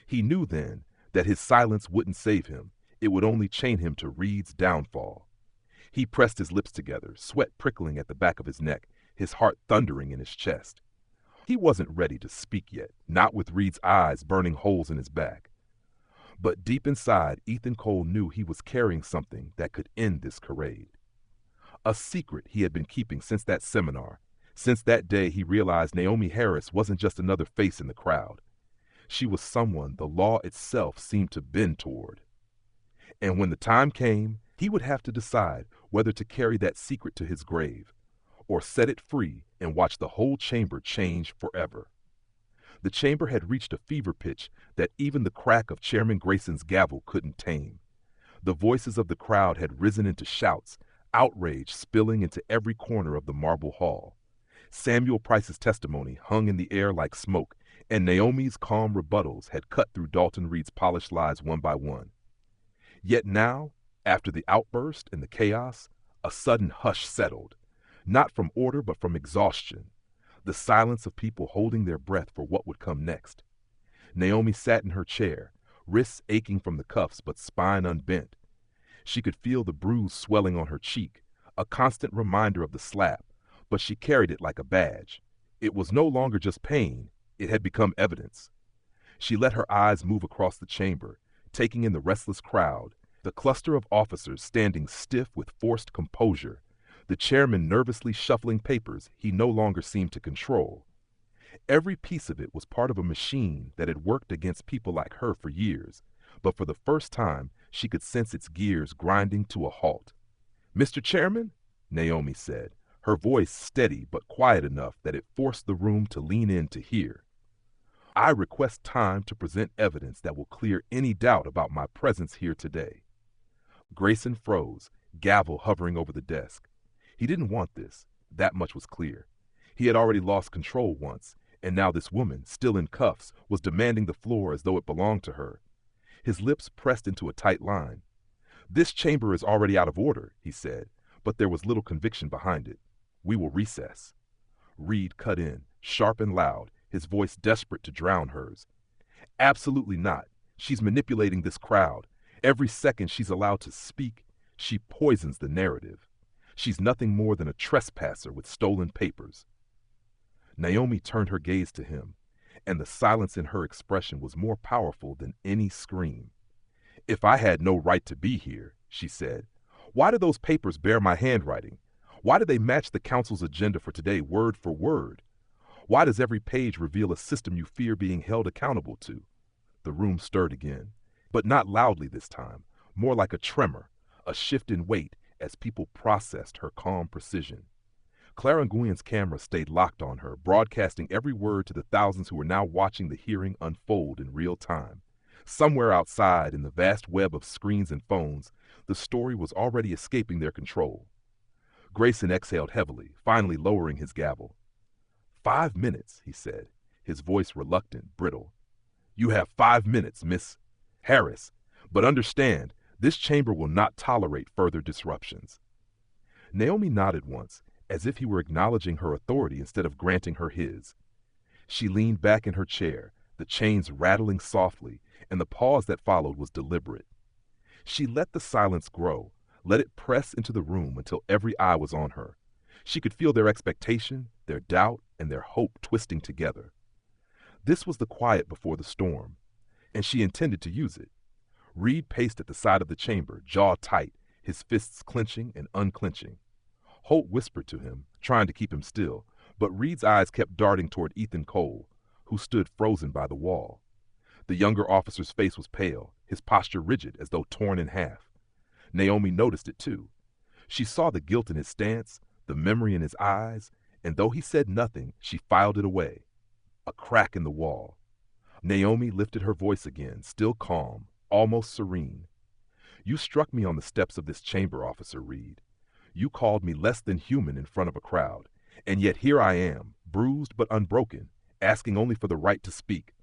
He knew then that his silence wouldn't save him. It would only chain him to Reed's downfall. He pressed his lips together, sweat prickling at the back of his neck, his heart thundering in his chest. He wasn't ready to speak yet, not with Reed's eyes burning holes in his back. But deep inside, Ethan Cole knew he was carrying something that could end this charade. A secret he had been keeping since that seminar. Since that day, he realized Naomi Harris wasn't just another face in the crowd. She was someone the law itself seemed to bend toward. And when the time came, he would have to decide whether to carry that secret to his grave, or set it free and watch the whole chamber change forever. The chamber had reached a fever pitch that even the crack of Chairman Grayson's gavel couldn't tame. The voices of the crowd had risen into shouts, outrage spilling into every corner of the marble hall. Samuel Price's testimony hung in the air like smoke, and Naomi's calm rebuttals had cut through Dalton Reed's polished lies one by one. Yet now, after the outburst and the chaos, a sudden hush settled, not from order but from exhaustion, the silence of people holding their breath for what would come next. Naomi sat in her chair, wrists aching from the cuffs but spine unbent. She could feel the bruise swelling on her cheek, a constant reminder of the slap, but she carried it like a badge. It was no longer just pain, it had become evidence. She let her eyes move across the chamber, taking in the restless crowd, the cluster of officers standing stiff with forced composure, the chairman nervously shuffling papers he no longer seemed to control. Every piece of it was part of a machine that had worked against people like her for years, but for the first time she could sense its gears grinding to a halt. "Mr. Chairman," Naomi said, her voice steady but quiet enough that it forced the room to lean in to hear. "I request time to present evidence that will clear any doubt about my presence here today." Grayson froze, gavel hovering over the desk. He didn't want this, that much was clear. He had already lost control once, and now this woman, still in cuffs, was demanding the floor as though it belonged to her. His lips pressed into a tight line. "This chamber is already out of order," he said, but there was little conviction behind it. "We will recess." Reed cut in, sharp and loud, his voice desperate to drown hers. "Absolutely not. She's manipulating this crowd. Every second she's allowed to speak, she poisons the narrative. She's nothing more than a trespasser with stolen papers." Naomi turned her gaze to him, and the silence in her expression was more powerful than any scream. "If I had no right to be here," she said, "why do those papers bear my handwriting? Why do they match the council's agenda for today word for word? Why does every page reveal a system you fear being held accountable to?" The room stirred again, but not loudly this time, more like a tremor, a shift in weight as people processed her calm precision. Clara Nguyen's camera stayed locked on her, broadcasting every word to the thousands who were now watching the hearing unfold in real time. Somewhere outside, in the vast web of screens and phones, the story was already escaping their control. Grayson exhaled heavily, finally lowering his gavel. 5 minutes, he said, his voice reluctant, brittle. "You have 5 minutes, Miss Harris, but understand, this chamber will not tolerate further disruptions." Naomi nodded once, as if he were acknowledging her authority instead of granting her his. She leaned back in her chair, the chains rattling softly, and the pause that followed was deliberate. She let the silence grow, let it press into the room until every eye was on her. She could feel their expectation, their doubt, and their hope twisting together. This was the quiet before the storm, and she intended to use it. Reed paced at the side of the chamber, jaw tight, his fists clenching and unclenching. Holt whispered to him, trying to keep him still, but Reed's eyes kept darting toward Ethan Cole, who stood frozen by the wall. The younger officer's face was pale, his posture rigid as though torn in half. Naomi noticed it too. She saw the guilt in his stance, the memory in his eyes, and though he said nothing, she filed it away. A crack in the wall. Naomi lifted her voice again, still calm, almost serene. You struck me on the steps of this chamber, Officer Reed. You called me less than human in front of a crowd, and yet here I am, bruised but unbroken, asking only for the right to speak.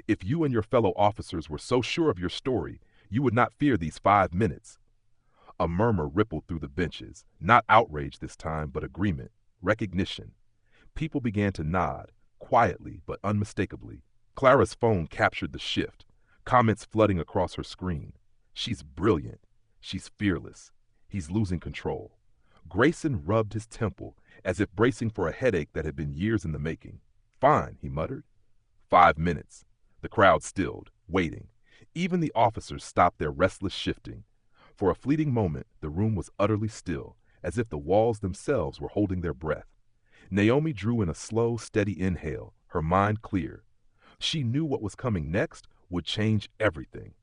If you and your fellow officers were so sure of your story, you would not fear these 5 minutes. A murmur rippled through the benches, not outrage this time, but agreement, recognition. People began to nod, quietly but unmistakably. Clara's phone captured the shift, comments flooding across her screen. She's brilliant. She's fearless. He's losing control. Grayson rubbed his temple, as if bracing for a headache that had been years in the making. Fine, he muttered. 5 minutes. The crowd stilled, waiting. Even the officers stopped their restless shifting. For a fleeting moment, the room was utterly still, as if the walls themselves were holding their breath. Naomi drew in a slow, steady inhale, her mind clear. She knew what was coming next would change everything.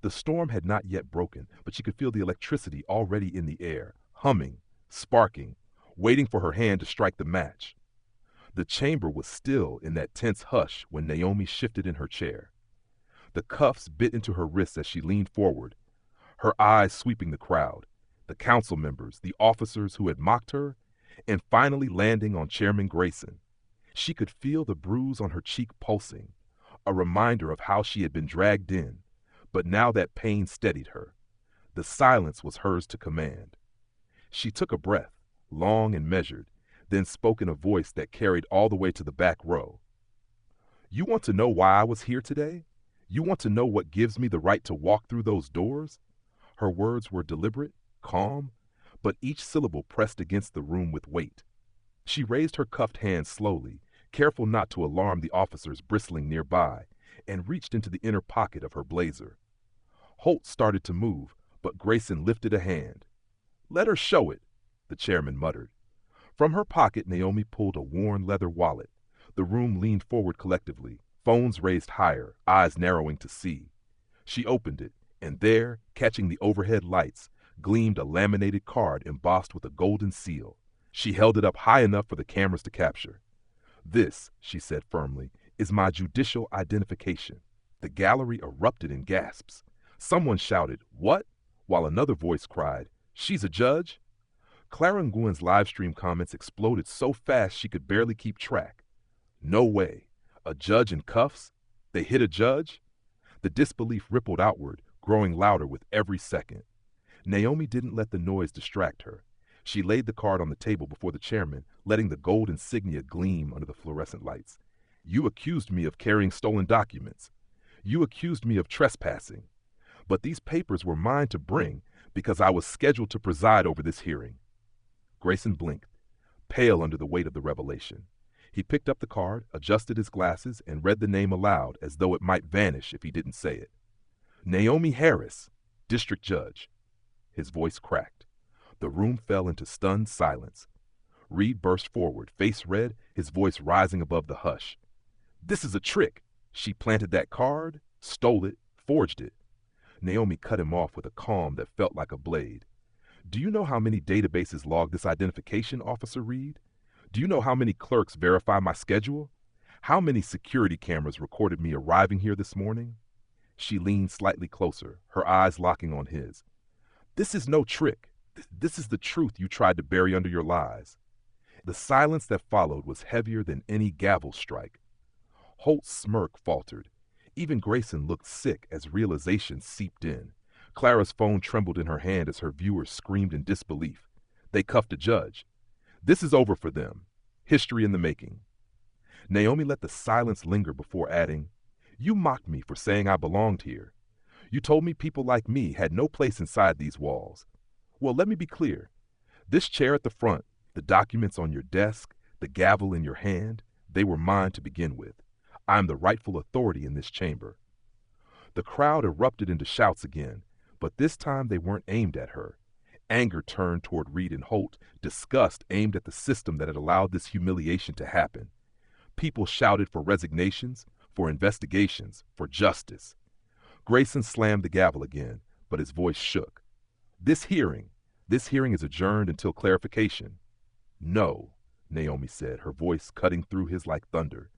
The storm had not yet broken, but she could feel the electricity already in the air, humming, sparking, waiting for her hand to strike the match. The chamber was still in that tense hush when Naomi shifted in her chair. The cuffs bit into her wrists as she leaned forward, her eyes sweeping the crowd, the council members, the officers who had mocked her, and finally landing on Chairman Grayson. She could feel the bruise on her cheek pulsing, a reminder of how she had been dragged in, but now that pain steadied her. The silence was hers to command. She took a breath, long and measured, then spoke in a voice that carried all the way to the back row. You want to know why I was here today? You want to know what gives me the right to walk through those doors? Her words were deliberate, calm, but each syllable pressed against the room with weight. She raised her cuffed hand slowly, careful not to alarm the officers bristling nearby, and reached into the inner pocket of her blazer. Holt started to move, but Grayson lifted a hand. Let her show it, the chairman muttered. From her pocket, Naomi pulled a worn leather wallet. The room leaned forward collectively, phones raised higher, eyes narrowing to see. She opened it, and there, catching the overhead lights, gleamed a laminated card embossed with a golden seal. She held it up high enough for the cameras to capture. This, she said firmly, is my judicial identification. The gallery erupted in gasps. Someone shouted, "What?" while another voice cried, "She's a judge?" Clara Nguyen's livestream comments exploded so fast she could barely keep track. No way. A judge in cuffs? They hit a judge? The disbelief rippled outward, growing louder with every second. Naomi didn't let the noise distract her. She laid the card on the table before the chairman, letting the gold insignia gleam under the fluorescent lights. You accused me of carrying stolen documents. You accused me of trespassing. But these papers were mine to bring because I was scheduled to preside over this hearing. Grayson blinked, pale under the weight of the revelation. He picked up the card, adjusted his glasses, and read the name aloud as though it might vanish if he didn't say it. Naomi Harris, District Judge. His voice cracked. The room fell into stunned silence. Reed burst forward, face red, his voice rising above the hush. This is a trick. She planted that card, stole it, forged it. Naomi cut him off with a calm that felt like a blade. Do you know how many databases log this identification, Officer Reed? Do you know how many clerks verify my schedule? How many security cameras recorded me arriving here this morning? She leaned slightly closer, her eyes locking on his. This is no trick. This is the truth you tried to bury under your lies. The silence that followed was heavier than any gavel strike. Holt's smirk faltered. Even Grayson looked sick as realization seeped in. Clara's phone trembled in her hand as her viewers screamed in disbelief. They cuffed a judge. This is over for them. History in the making. Naomi let the silence linger before adding, You mocked me for saying I belonged here. You told me people like me had no place inside these walls. Well, let me be clear. This chair at the front, the documents on your desk, the gavel in your hand, they were mine to begin with. I'm the rightful authority in this chamber. The crowd erupted into shouts again, but this time they weren't aimed at her. Anger turned toward Reed and Holt, disgust aimed at the system that had allowed this humiliation to happen. People shouted for resignations, for investigations, for justice. Grayson slammed the gavel again, but his voice shook. This hearing is adjourned until clarification. No, Naomi said, her voice cutting through his like thunder.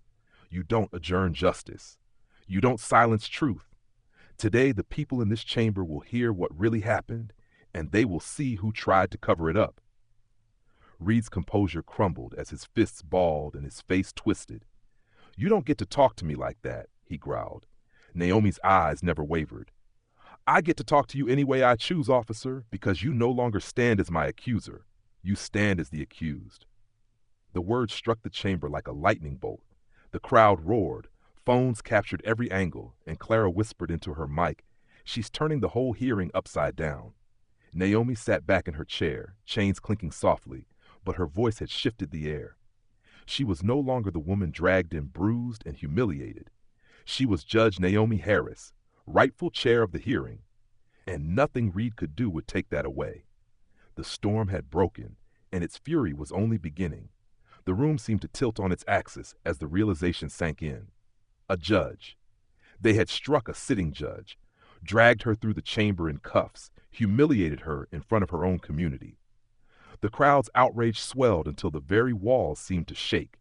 You don't adjourn justice. You don't silence truth. Today, the people in this chamber will hear what really happened, and they will see who tried to cover it up. Reed's composure crumbled as his fists balled and his face twisted. You don't get to talk to me like that, he growled. Naomi's eyes never wavered. I get to talk to you any way I choose, officer, because you no longer stand as my accuser. You stand as the accused. The words struck the chamber like a lightning bolt. The crowd roared. Phones captured every angle, and Clara whispered into her mic, She's turning the whole hearing upside down. Naomi sat back in her chair, chains clinking softly, but her voice had shifted the air. She was no longer the woman dragged in bruised and humiliated. She was Judge Naomi Harris, rightful chair of the hearing, and nothing Reed could do would take that away. The storm had broken, and its fury was only beginning. The room seemed to tilt on its axis as the realization sank in. A judge. They had struck a sitting judge, dragged her through the chamber in cuffs, humiliated her in front of her own community. The crowd's outrage swelled until the very walls seemed to shake.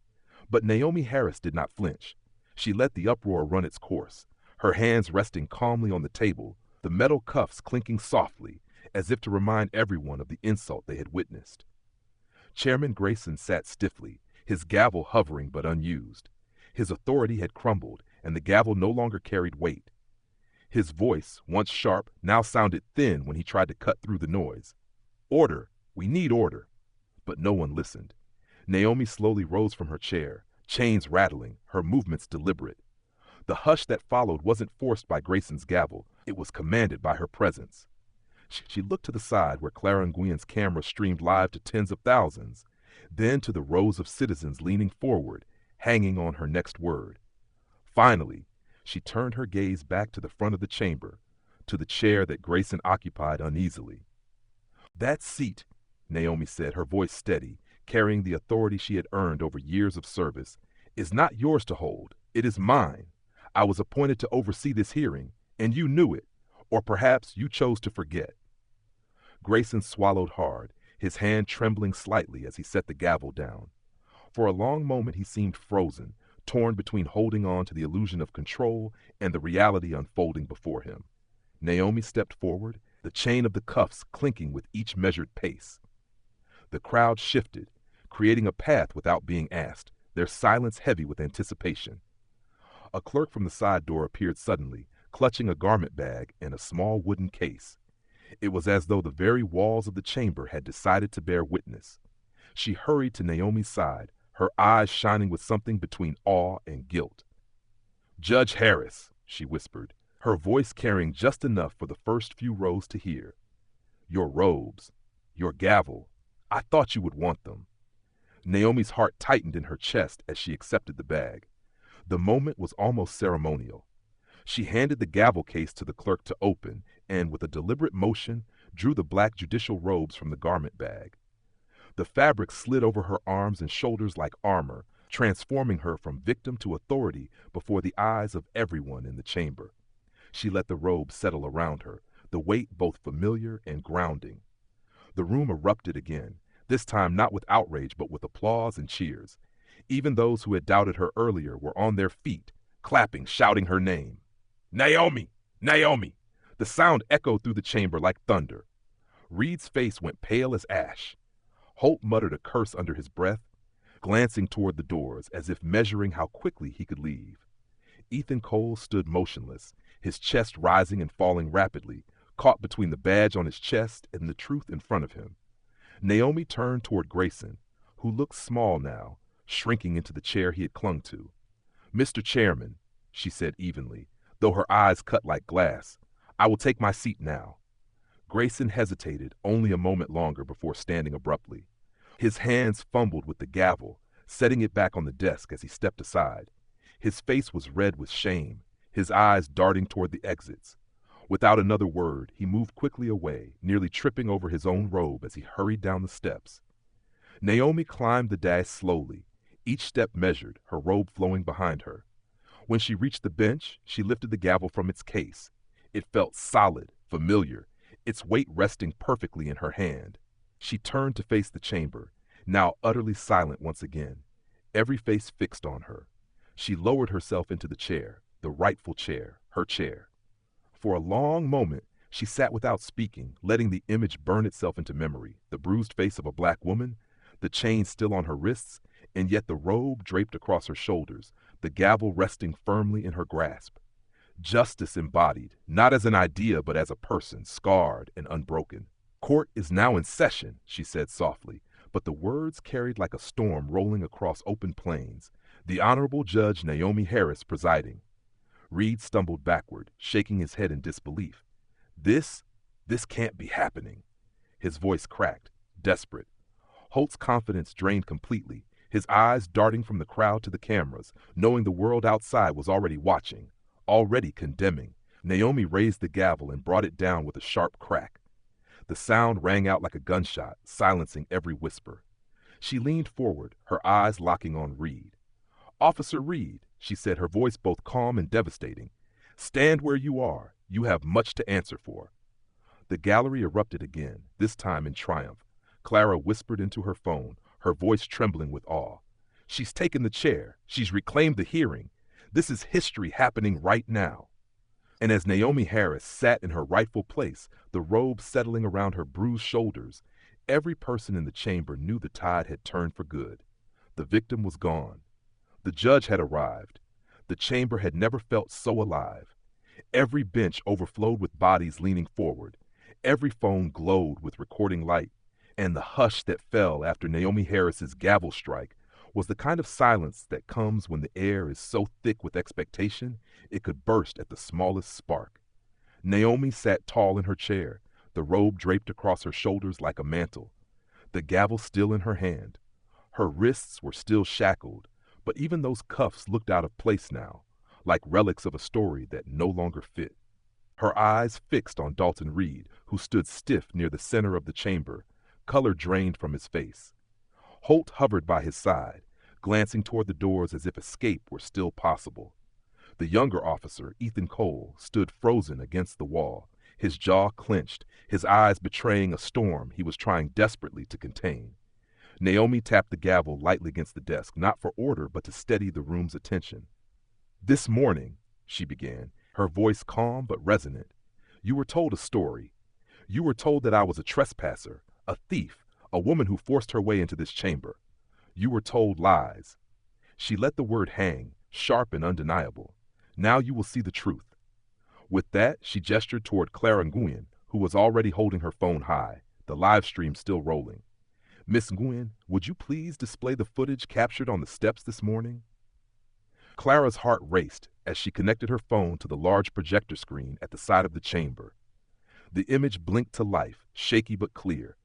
But Naomi Harris did not flinch. She let the uproar run its course, her hands resting calmly on the table, the metal cuffs clinking softly, as if to remind everyone of the insult they had witnessed. Chairman Grayson sat stiffly, his gavel hovering but unused. His authority had crumbled, and the gavel no longer carried weight. His voice, once sharp, now sounded thin when he tried to cut through the noise. Order! We need order! But no one listened. Naomi slowly rose from her chair, chains rattling, her movements deliberate. The hush that followed wasn't forced by Grayson's gavel. It was commanded by her presence. She looked to the side where Clara Nguyen's camera streamed live to tens of thousands, then to the rows of citizens leaning forward, hanging on her next word. Finally, she turned her gaze back to the front of the chamber, to the chair that Grayson occupied uneasily. That seat, Naomi said, her voice steady, carrying the authority she had earned over years of service, is not yours to hold. It is mine. I was appointed to oversee this hearing, and you knew it, or perhaps you chose to forget. Grayson swallowed hard, his hand trembling slightly as he set the gavel down. For a long moment he seemed frozen, torn between holding on to the illusion of control and the reality unfolding before him. Naomi stepped forward, the chain of the cuffs clinking with each measured pace. The crowd shifted, creating a path without being asked, their silence heavy with anticipation. A clerk from the side door appeared suddenly, clutching a garment bag and a small wooden case. It was as though the very walls of the chamber had decided to bear witness. She hurried to Naomi's side, her eyes shining with something between awe and guilt. Judge Harris, she whispered, her voice carrying just enough for the first few rows to hear. Your robes, your gavel, I thought you would want them. Naomi's heart tightened in her chest as she accepted the bag. The moment was almost ceremonial. She handed the gavel case to the clerk to open and, with a deliberate motion, drew the black judicial robes from the garment bag. The fabric slid over her arms and shoulders like armor, transforming her from victim to authority before the eyes of everyone in the chamber. She let the robes settle around her, the weight both familiar and grounding. The room erupted again, this time not with outrage but with applause and cheers. Even those who had doubted her earlier were on their feet, clapping, shouting her name. Naomi! Naomi! The sound echoed through the chamber like thunder. Reed's face went pale as ash. Holt muttered a curse under his breath, glancing toward the doors as if measuring how quickly he could leave. Ethan Cole stood motionless, his chest rising and falling rapidly, caught between the badge on his chest and the truth in front of him. Naomi turned toward Grayson, who looked small now, shrinking into the chair he had clung to. Mr. Chairman, she said evenly, though her eyes cut like glass, I will take my seat now. Grayson hesitated only a moment longer before standing abruptly. His hands fumbled with the gavel, setting it back on the desk as he stepped aside. His face was red with shame, his eyes darting toward the exits. Without another word, he moved quickly away, nearly tripping over his own robe as he hurried down the steps. Naomi climbed the dash slowly, each step measured, her robe flowing behind her. When she reached the bench, she lifted the gavel from its case. It felt solid, familiar, its weight resting perfectly in her hand. She turned to face the chamber, now utterly silent once again, every face fixed on her. She lowered herself into the chair, the rightful chair, her chair. For a long moment, she sat without speaking, letting the image burn itself into memory, the bruised face of a black woman, the chain still on her wrists, and yet the robe draped across her shoulders, the gavel resting firmly in her grasp. Justice embodied, not as an idea but as a person, scarred and unbroken. "Court is now in session," she said softly, but the words carried like a storm rolling across open plains. The Honorable Judge Naomi Harris presiding. Reed stumbled backward, shaking his head in disbelief. This can't be happening." His voice cracked, desperate. Holt's confidence drained completely, his eyes darting from the crowd to the cameras, knowing the world outside was already watching, already condemning. Naomi raised the gavel and brought it down with a sharp crack. The sound rang out like a gunshot, silencing every whisper. She leaned forward, her eyes locking on Reed. "Officer Reed," she said, her voice both calm and devastating, "stand where you are. You have much to answer for." The gallery erupted again, this time in triumph. Clara whispered into her phone, her voice trembling with awe. "She's taken the chair. She's reclaimed the hearing. This is history happening right now." And as Naomi Harris sat in her rightful place, the robe settling around her bruised shoulders, every person in the chamber knew the tide had turned for good. The victim was gone. The judge had arrived. The chamber had never felt so alive. Every bench overflowed with bodies leaning forward. Every phone glowed with recording light. And the hush that fell after Naomi Harris's gavel strike was the kind of silence that comes when the air is so thick with expectation it could burst at the smallest spark. Naomi sat tall in her chair, the robe draped across her shoulders like a mantle, the gavel still in her hand. Her wrists were still shackled, but even those cuffs looked out of place now, like relics of a story that no longer fit. Her eyes fixed on Dalton Reed, who stood stiff near the center of the chamber, color drained from his face. Holt hovered by his side, glancing toward the doors as if escape were still possible. The younger officer, Ethan Cole, stood frozen against the wall, his jaw clenched, his eyes betraying a storm he was trying desperately to contain. Naomi tapped the gavel lightly against the desk, not for order, but to steady the room's attention. "This morning," she began, her voice calm but resonant, "you were told a story. You were told that I was a trespasser, a thief, a woman who forced her way into this chamber. You were told lies." She let the word hang, sharp and undeniable. "Now you will see the truth." With that, she gestured toward Clara Nguyen, who was already holding her phone high, the live stream still rolling. "Miss Nguyen, would you please display the footage captured on the steps this morning?" Clara's heart raced as she connected her phone to the large projector screen at the side of the chamber. The image blinked to life, shaky but clear.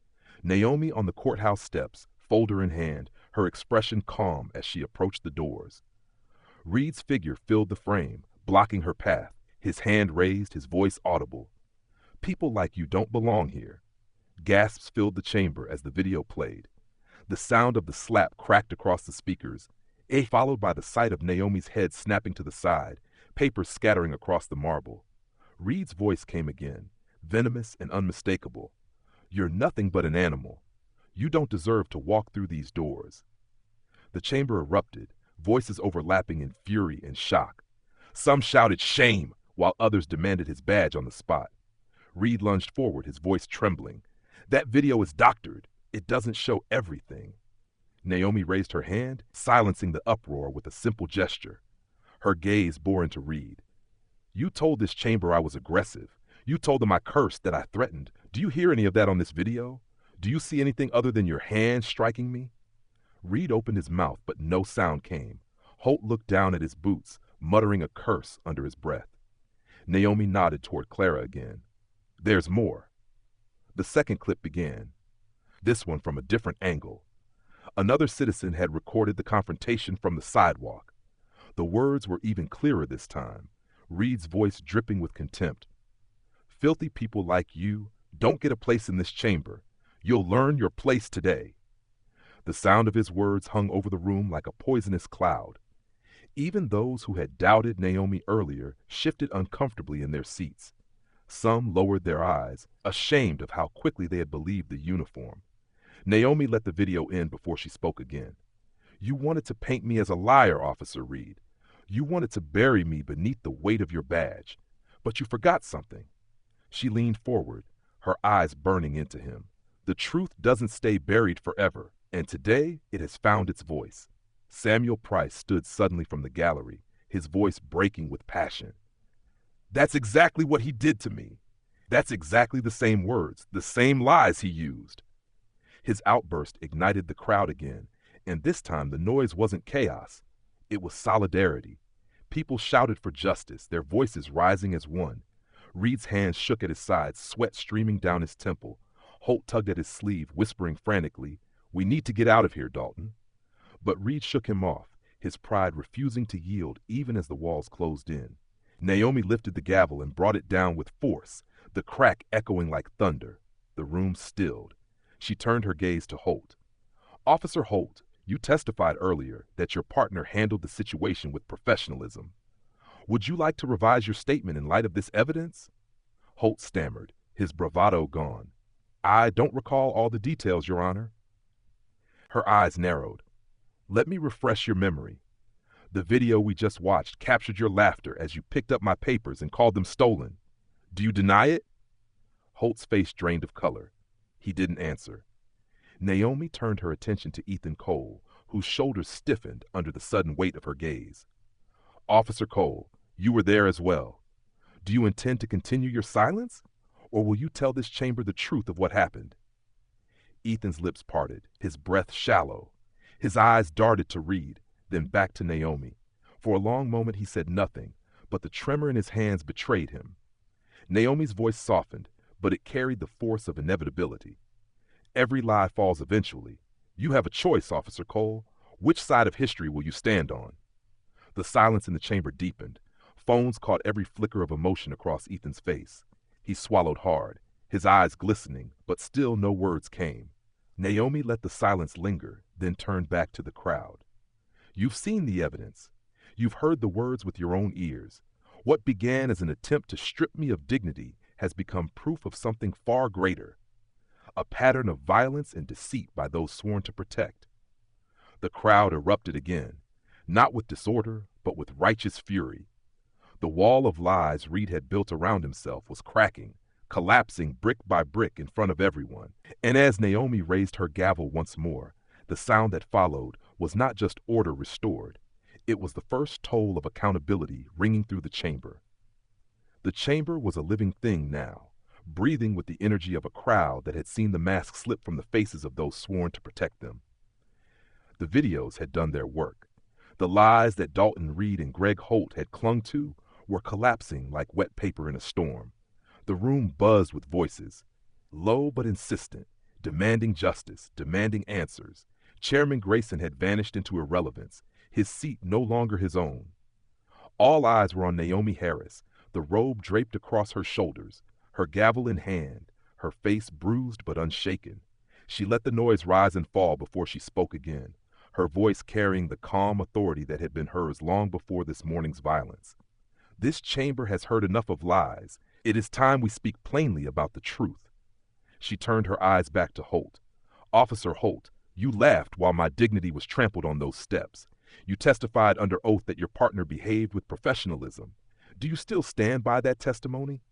Naomi on the courthouse steps, folder in hand, her expression calm as she approached the doors. Reed's figure filled the frame, blocking her path, his hand raised, his voice audible. "People like you don't belong here." Gasps filled the chamber as the video played. The sound of the slap cracked across the speakers, followed by the sight of Naomi's head snapping to the side, papers scattering across the marble. Reed's voice came again, venomous and unmistakable. "You're nothing but an animal. You don't deserve to walk through these doors." The chamber erupted, voices overlapping in fury and shock. Some shouted shame, while others demanded his badge on the spot. Reed lunged forward, his voice trembling. "That video is doctored. It doesn't show everything." Naomi raised her hand, silencing the uproar with a simple gesture. Her gaze bore into Reed. "You told this chamber I was aggressive. You told them I cursed, that I threatened. Do you hear any of that on this video? Do you see anything other than your hand striking me?" Reed opened his mouth, but no sound came. Holt looked down at his boots, muttering a curse under his breath. Naomi nodded toward Clara again. "There's more." The second clip began, this one from a different angle. Another citizen had recorded the confrontation from the sidewalk. The words were even clearer this time. Reed's voice dripping with contempt. "Filthy people like you don't get a place in this chamber. You'll learn your place today." The sound of his words hung over the room like a poisonous cloud. Even those who had doubted Naomi earlier shifted uncomfortably in their seats. Some lowered their eyes, ashamed of how quickly they had believed the uniform. Naomi let the video end before she spoke again. "You wanted to paint me as a liar, Officer Reed. You wanted to bury me beneath the weight of your badge. But you forgot something." She leaned forward, her eyes burning into him. "The truth doesn't stay buried forever, and today it has found its voice." Samuel Price stood suddenly from the gallery, his voice breaking with passion. "That's exactly what he did to me. That's exactly the same words, the same lies he used." His outburst ignited the crowd again, and this time the noise wasn't chaos. It was solidarity. People shouted for justice, their voices rising as one. Reed's hands shook at his sides, sweat streaming down his temple. Holt tugged at his sleeve, whispering frantically, "We need to get out of here, Dalton." But Reed shook him off, his pride refusing to yield even as the walls closed in. Naomi lifted the gavel and brought it down with force, the crack echoing like thunder. The room stilled. She turned her gaze to Holt. "Officer Holt, you testified earlier that your partner handled the situation with professionalism. Would you like to revise your statement in light of this evidence?" Holt stammered, his bravado gone. "I don't recall all the details, Your Honor." Her eyes narrowed. "Let me refresh your memory. The video we just watched captured your laughter as you picked up my papers and called them stolen. Do you deny it?" Holt's face drained of color. He didn't answer. Naomi turned her attention to Ethan Cole, whose shoulders stiffened under the sudden weight of her gaze. "Officer Cole, you were there as well. Do you intend to continue your silence, or will you tell this chamber the truth of what happened?" Ethan's lips parted, his breath shallow. His eyes darted to Reed, then back to Naomi. For a long moment he said nothing, but the tremor in his hands betrayed him. Naomi's voice softened, but it carried the force of inevitability. "Every lie falls eventually. You have a choice, Officer Cole. Which side of history will you stand on?" The silence in the chamber deepened. Phones caught every flicker of emotion across Ethan's face. He swallowed hard, his eyes glistening, but still no words came. Naomi let the silence linger, then turned back to the crowd. "You've seen the evidence. You've heard the words with your own ears. What began as an attempt to strip me of dignity has become proof of something far greater. A pattern of violence and deceit by those sworn to protect." The crowd erupted again, not with disorder, but with righteous fury. The wall of lies Reed had built around himself was cracking, collapsing brick by brick in front of everyone. And as Naomi raised her gavel once more, the sound that followed was not just order restored. It was the first toll of accountability ringing through the chamber. The chamber was a living thing now, breathing with the energy of a crowd that had seen the mask slip from the faces of those sworn to protect them. The videos had done their work. The lies that Dalton Reed and Greg Holt had clung to were collapsing like wet paper in a storm. The room buzzed with voices, low but insistent, demanding justice, demanding answers. Chairman Grayson had vanished into irrelevance, his seat no longer his own. All eyes were on Naomi Harris, the robe draped across her shoulders, her gavel in hand, her face bruised but unshaken. She let the noise rise and fall before she spoke again, her voice carrying the calm authority that had been hers long before this morning's violence. "This chamber has heard enough of lies. It is time we speak plainly about the truth." She turned her eyes back to Holt. "Officer Holt, you laughed while my dignity was trampled on those steps. You testified under oath that your partner behaved with professionalism. Do you still stand by that testimony?"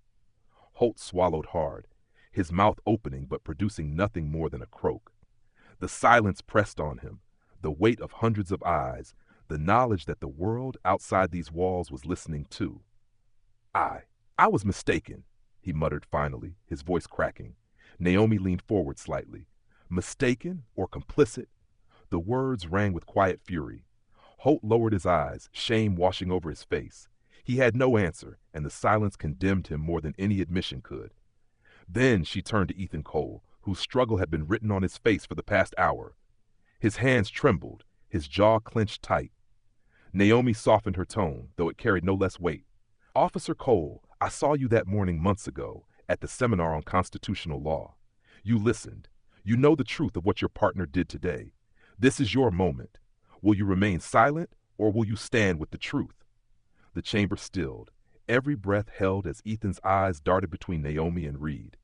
Holt swallowed hard, his mouth opening but producing nothing more than a croak. The silence pressed on him, the weight of hundreds of eyes, the knowledge that the world outside these walls was listening too. I was mistaken," he muttered finally, his voice cracking. Naomi leaned forward slightly. "Mistaken or complicit?" The words rang with quiet fury. Holt lowered his eyes, shame washing over his face. He had no answer, and the silence condemned him more than any admission could. Then she turned to Ethan Cole, whose struggle had been written on his face for the past hour. His hands trembled, his jaw clenched tight. Naomi softened her tone, though it carried no less weight. Officer Cole, I saw you that morning months ago at the seminar on constitutional law. You listened. You know the truth of what your partner did today. This is your moment. Will you remain silent or will you stand with the truth? The chamber stilled, every breath held as Ethan's eyes darted between Naomi and Reed.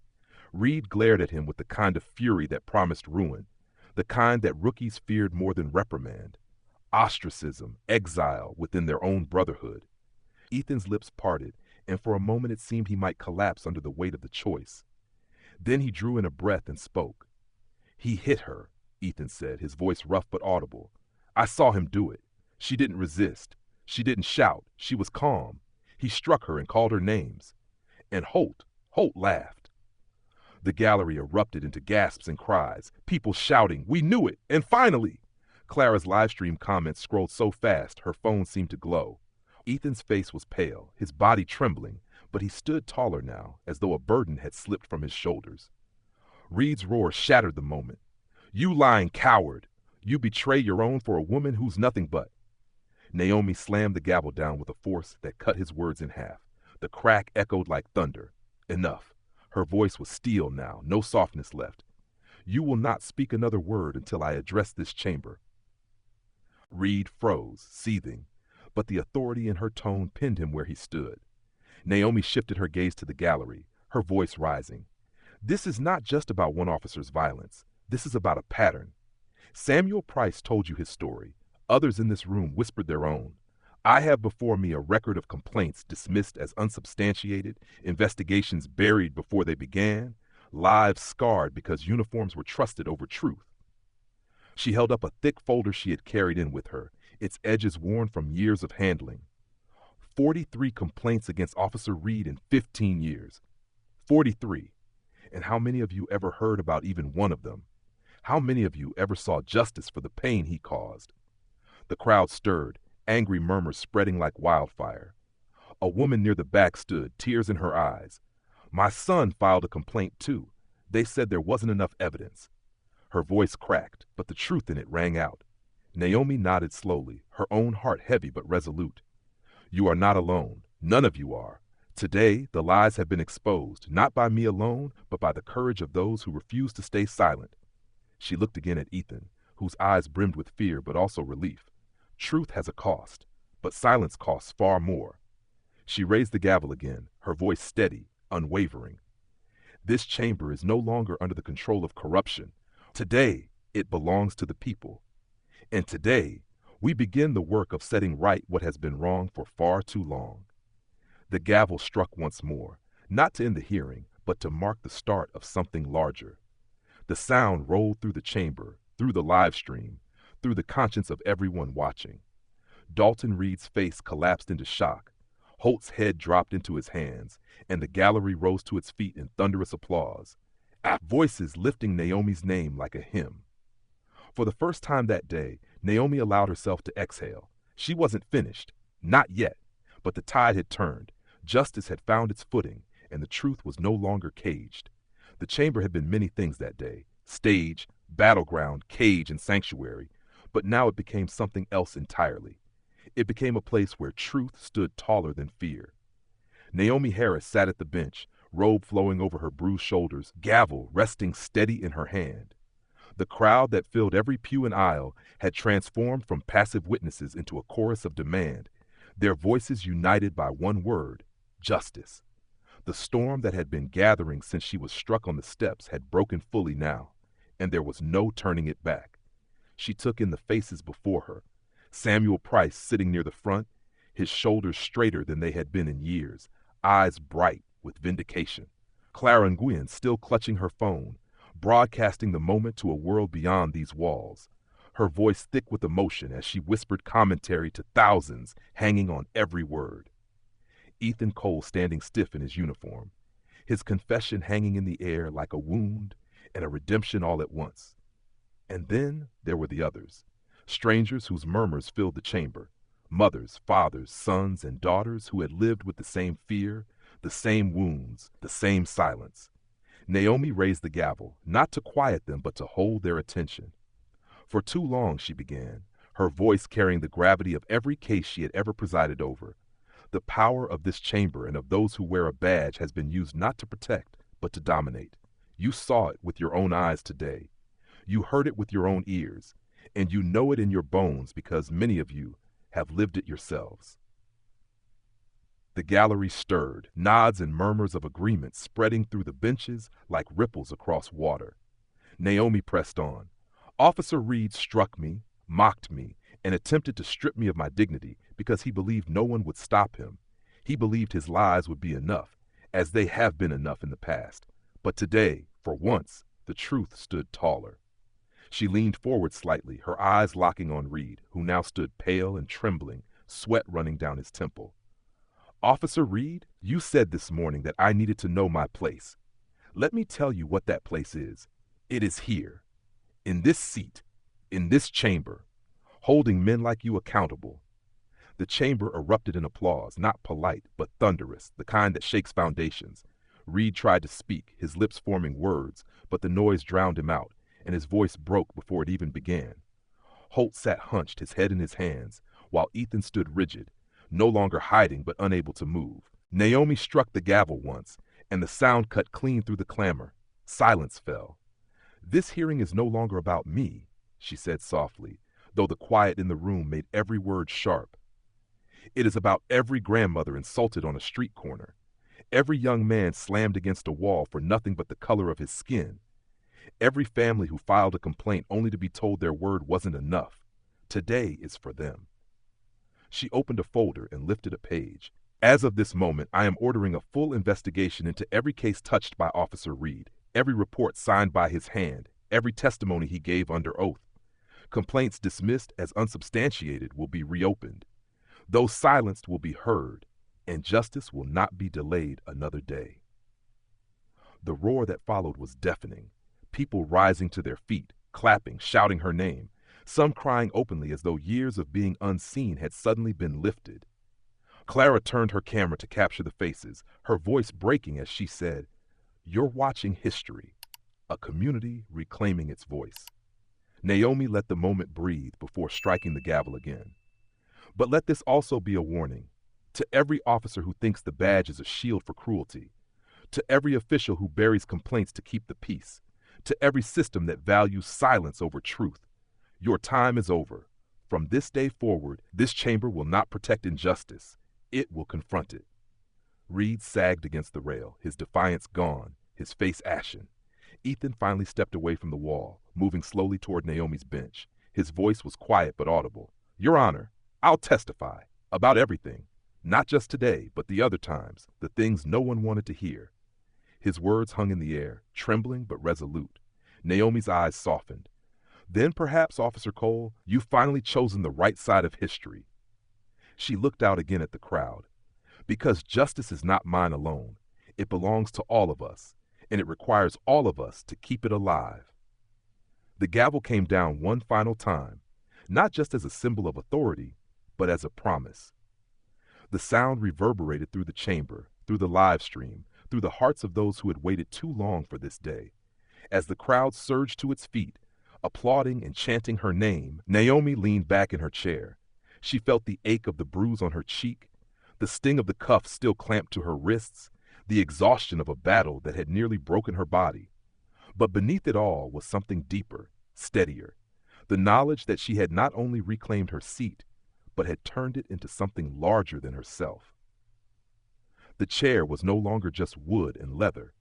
Reed glared at him with the kind of fury that promised ruin, the kind that rookies feared more than reprimand. Ostracism, exile within their own brotherhood. Ethan's lips parted, and for a moment it seemed he might collapse under the weight of the choice. Then he drew in a breath and spoke. He hit her, Ethan said, his voice rough but audible. I saw him do it. She didn't resist. She didn't shout. She was calm. He struck her and called her names. And Holt laughed. The gallery erupted into gasps and cries, people shouting, "We knew it! And finally!" Clara's livestream comments scrolled so fast her phone seemed to glow. Ethan's face was pale, his body trembling, but he stood taller now, as though a burden had slipped from his shoulders. Reed's roar shattered the moment. You lying coward! You betray your own for a woman who's nothing but. Naomi slammed the gavel down with a force that cut his words in half. The crack echoed like thunder. Enough. Her voice was steel now, no softness left. You will not speak another word until I address this chamber. Reed froze, seething, but the authority in her tone pinned him where he stood. Naomi shifted her gaze to the gallery, her voice rising. This is not just about one officer's violence. This is about a pattern. Samuel Price told you his story. Others in this room whispered their own. I have before me a record of complaints dismissed as unsubstantiated, investigations buried before they began, lives scarred because uniforms were trusted over truth. She held up a thick folder she had carried in with her, its edges worn from years of handling. 43 complaints against Officer Reed in 15 years. 43. And how many of you ever heard about even one of them? How many of you ever saw justice for the pain he caused? The crowd stirred, angry murmurs spreading like wildfire. A woman near the back stood, tears in her eyes. My son filed a complaint too. They said there wasn't enough evidence. Her voice cracked, but the truth in it rang out. Naomi nodded slowly, her own heart heavy but resolute. You are not alone. None of you are. Today, the lies have been exposed, not by me alone, but by the courage of those who refuse to stay silent. She looked again at Ethan, whose eyes brimmed with fear but also relief. Truth has a cost, but silence costs far more. She raised the gavel again, her voice steady, unwavering. This chamber is no longer under the control of corruption. Today, it belongs to the people. And today, we begin the work of setting right what has been wrong for far too long. The gavel struck once more, not to end the hearing, but to mark the start of something larger. The sound rolled through the chamber, through the live stream, through the conscience of everyone watching. Dalton Reed's face collapsed into shock. Holt's head dropped into his hands, and the gallery rose to its feet in thunderous applause. Voices lifting Naomi's name like a hymn. For the first time that day, Naomi allowed herself to exhale. She wasn't finished. Not yet. But the tide had turned. Justice had found its footing, and the truth was no longer caged. The chamber had been many things that day. Stage, battleground, cage, and sanctuary. But now it became something else entirely. It became a place where truth stood taller than fear. Naomi Harris sat at the bench, robe flowing over her bruised shoulders, gavel resting steady in her hand. The crowd that filled every pew and aisle had transformed from passive witnesses into a chorus of demand, their voices united by one word, justice. The storm that had been gathering since she was struck on the steps had broken fully now, and there was no turning it back. She took in the faces before her. Samuel Price sitting near the front, his shoulders straighter than they had been in years, eyes bright with vindication. Clara Nguyen still clutching her phone, broadcasting the moment to a world beyond these walls, her voice thick with emotion as she whispered commentary to thousands hanging on every word. Ethan Cole standing stiff in his uniform, his confession hanging in the air like a wound and a redemption all at once. And then there were the others, strangers whose murmurs filled the chamber, mothers, fathers, sons, and daughters who had lived with the same fear, the same wounds, the same silence. Naomi raised the gavel, not to quiet them, but to hold their attention. For too long, she began, her voice carrying the gravity of every case she had ever presided over. The power of this chamber and of those who wear a badge has been used not to protect, but to dominate. You saw it with your own eyes today. You heard it with your own ears, and you know it in your bones because many of you have lived it yourselves. The gallery stirred, nods and murmurs of agreement spreading through the benches like ripples across water. Naomi pressed on. Officer Reed struck me, mocked me, and attempted to strip me of my dignity because he believed no one would stop him. He believed his lies would be enough, as they have been enough in the past. But today, for once, the truth stood taller. She leaned forward slightly, her eyes locking on Reed, who now stood pale and trembling, sweat running down his temple. Officer Reed, you said this morning that I needed to know my place. Let me tell you what that place is. It is here, in this seat, in this chamber, holding men like you accountable. The chamber erupted in applause, not polite, but thunderous, the kind that shakes foundations. Reed tried to speak, his lips forming words, but the noise drowned him out, and his voice broke before it even began. Holt sat hunched, his head in his hands, while Ethan stood rigid, no longer hiding but unable to move. Naomi struck the gavel once, and the sound cut clean through the clamor. Silence fell. This hearing is no longer about me, she said softly, though the quiet in the room made every word sharp. It is about every grandmother insulted on a street corner, every young man slammed against a wall for nothing but the color of his skin, every family who filed a complaint only to be told their word wasn't enough. Today is for them. She opened a folder and lifted a page. As of this moment, I am ordering a full investigation into every case touched by Officer Reed, every report signed by his hand, every testimony he gave under oath. Complaints dismissed as unsubstantiated will be reopened. Those silenced will be heard, and justice will not be delayed another day. The roar that followed was deafening, people rising to their feet, clapping, shouting her name, some crying openly as though years of being unseen had suddenly been lifted. Clara turned her camera to capture the faces, her voice breaking as she said, "You're watching history, a community reclaiming its voice." Naomi let the moment breathe before striking the gavel again. But let this also be a warning to every officer who thinks the badge is a shield for cruelty, to every official who buries complaints to keep the peace, to every system that values silence over truth. Your time is over. From this day forward, this chamber will not protect injustice. It will confront it. Reed sagged against the rail, his defiance gone, his face ashen. Ethan finally stepped away from the wall, moving slowly toward Naomi's bench. His voice was quiet but audible. "Your Honor, I'll testify about everything, not just today, but the other times, the things no one wanted to hear." His words hung in the air, trembling but resolute. Naomi's eyes softened. "Then perhaps, Officer Cole, you've finally chosen the right side of history." She looked out again at the crowd. "Because justice is not mine alone. It belongs to all of us, and it requires all of us to keep it alive." The gavel came down one final time, not just as a symbol of authority, but as a promise. The sound reverberated through the chamber, through the live stream, through the hearts of those who had waited too long for this day. As the crowd surged to its feet, applauding and chanting her name, Naomi leaned back in her chair. She felt the ache of the bruise on her cheek, the sting of the cuffs still clamped to her wrists, the exhaustion of a battle that had nearly broken her body. But beneath it all was something deeper, steadier, the knowledge that she had not only reclaimed her seat, but had turned it into something larger than herself. The chair was no longer just wood and leather.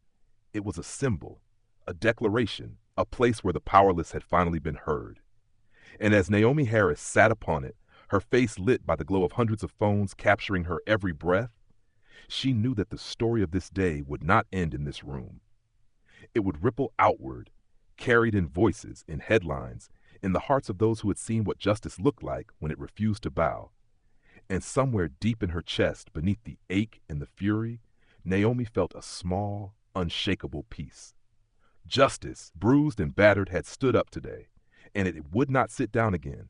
It was a symbol, a declaration, a place where the powerless had finally been heard. And as Naomi Harris sat upon it, her face lit by the glow of hundreds of phones capturing her every breath, she knew that the story of this day would not end in this room. It would ripple outward, carried in voices, in headlines, in the hearts of those who had seen what justice looked like when it refused to bow. And somewhere deep in her chest, beneath the ache and the fury, Naomi felt a small, unshakable peace. Justice, bruised and battered, had stood up today, and it would not sit down again.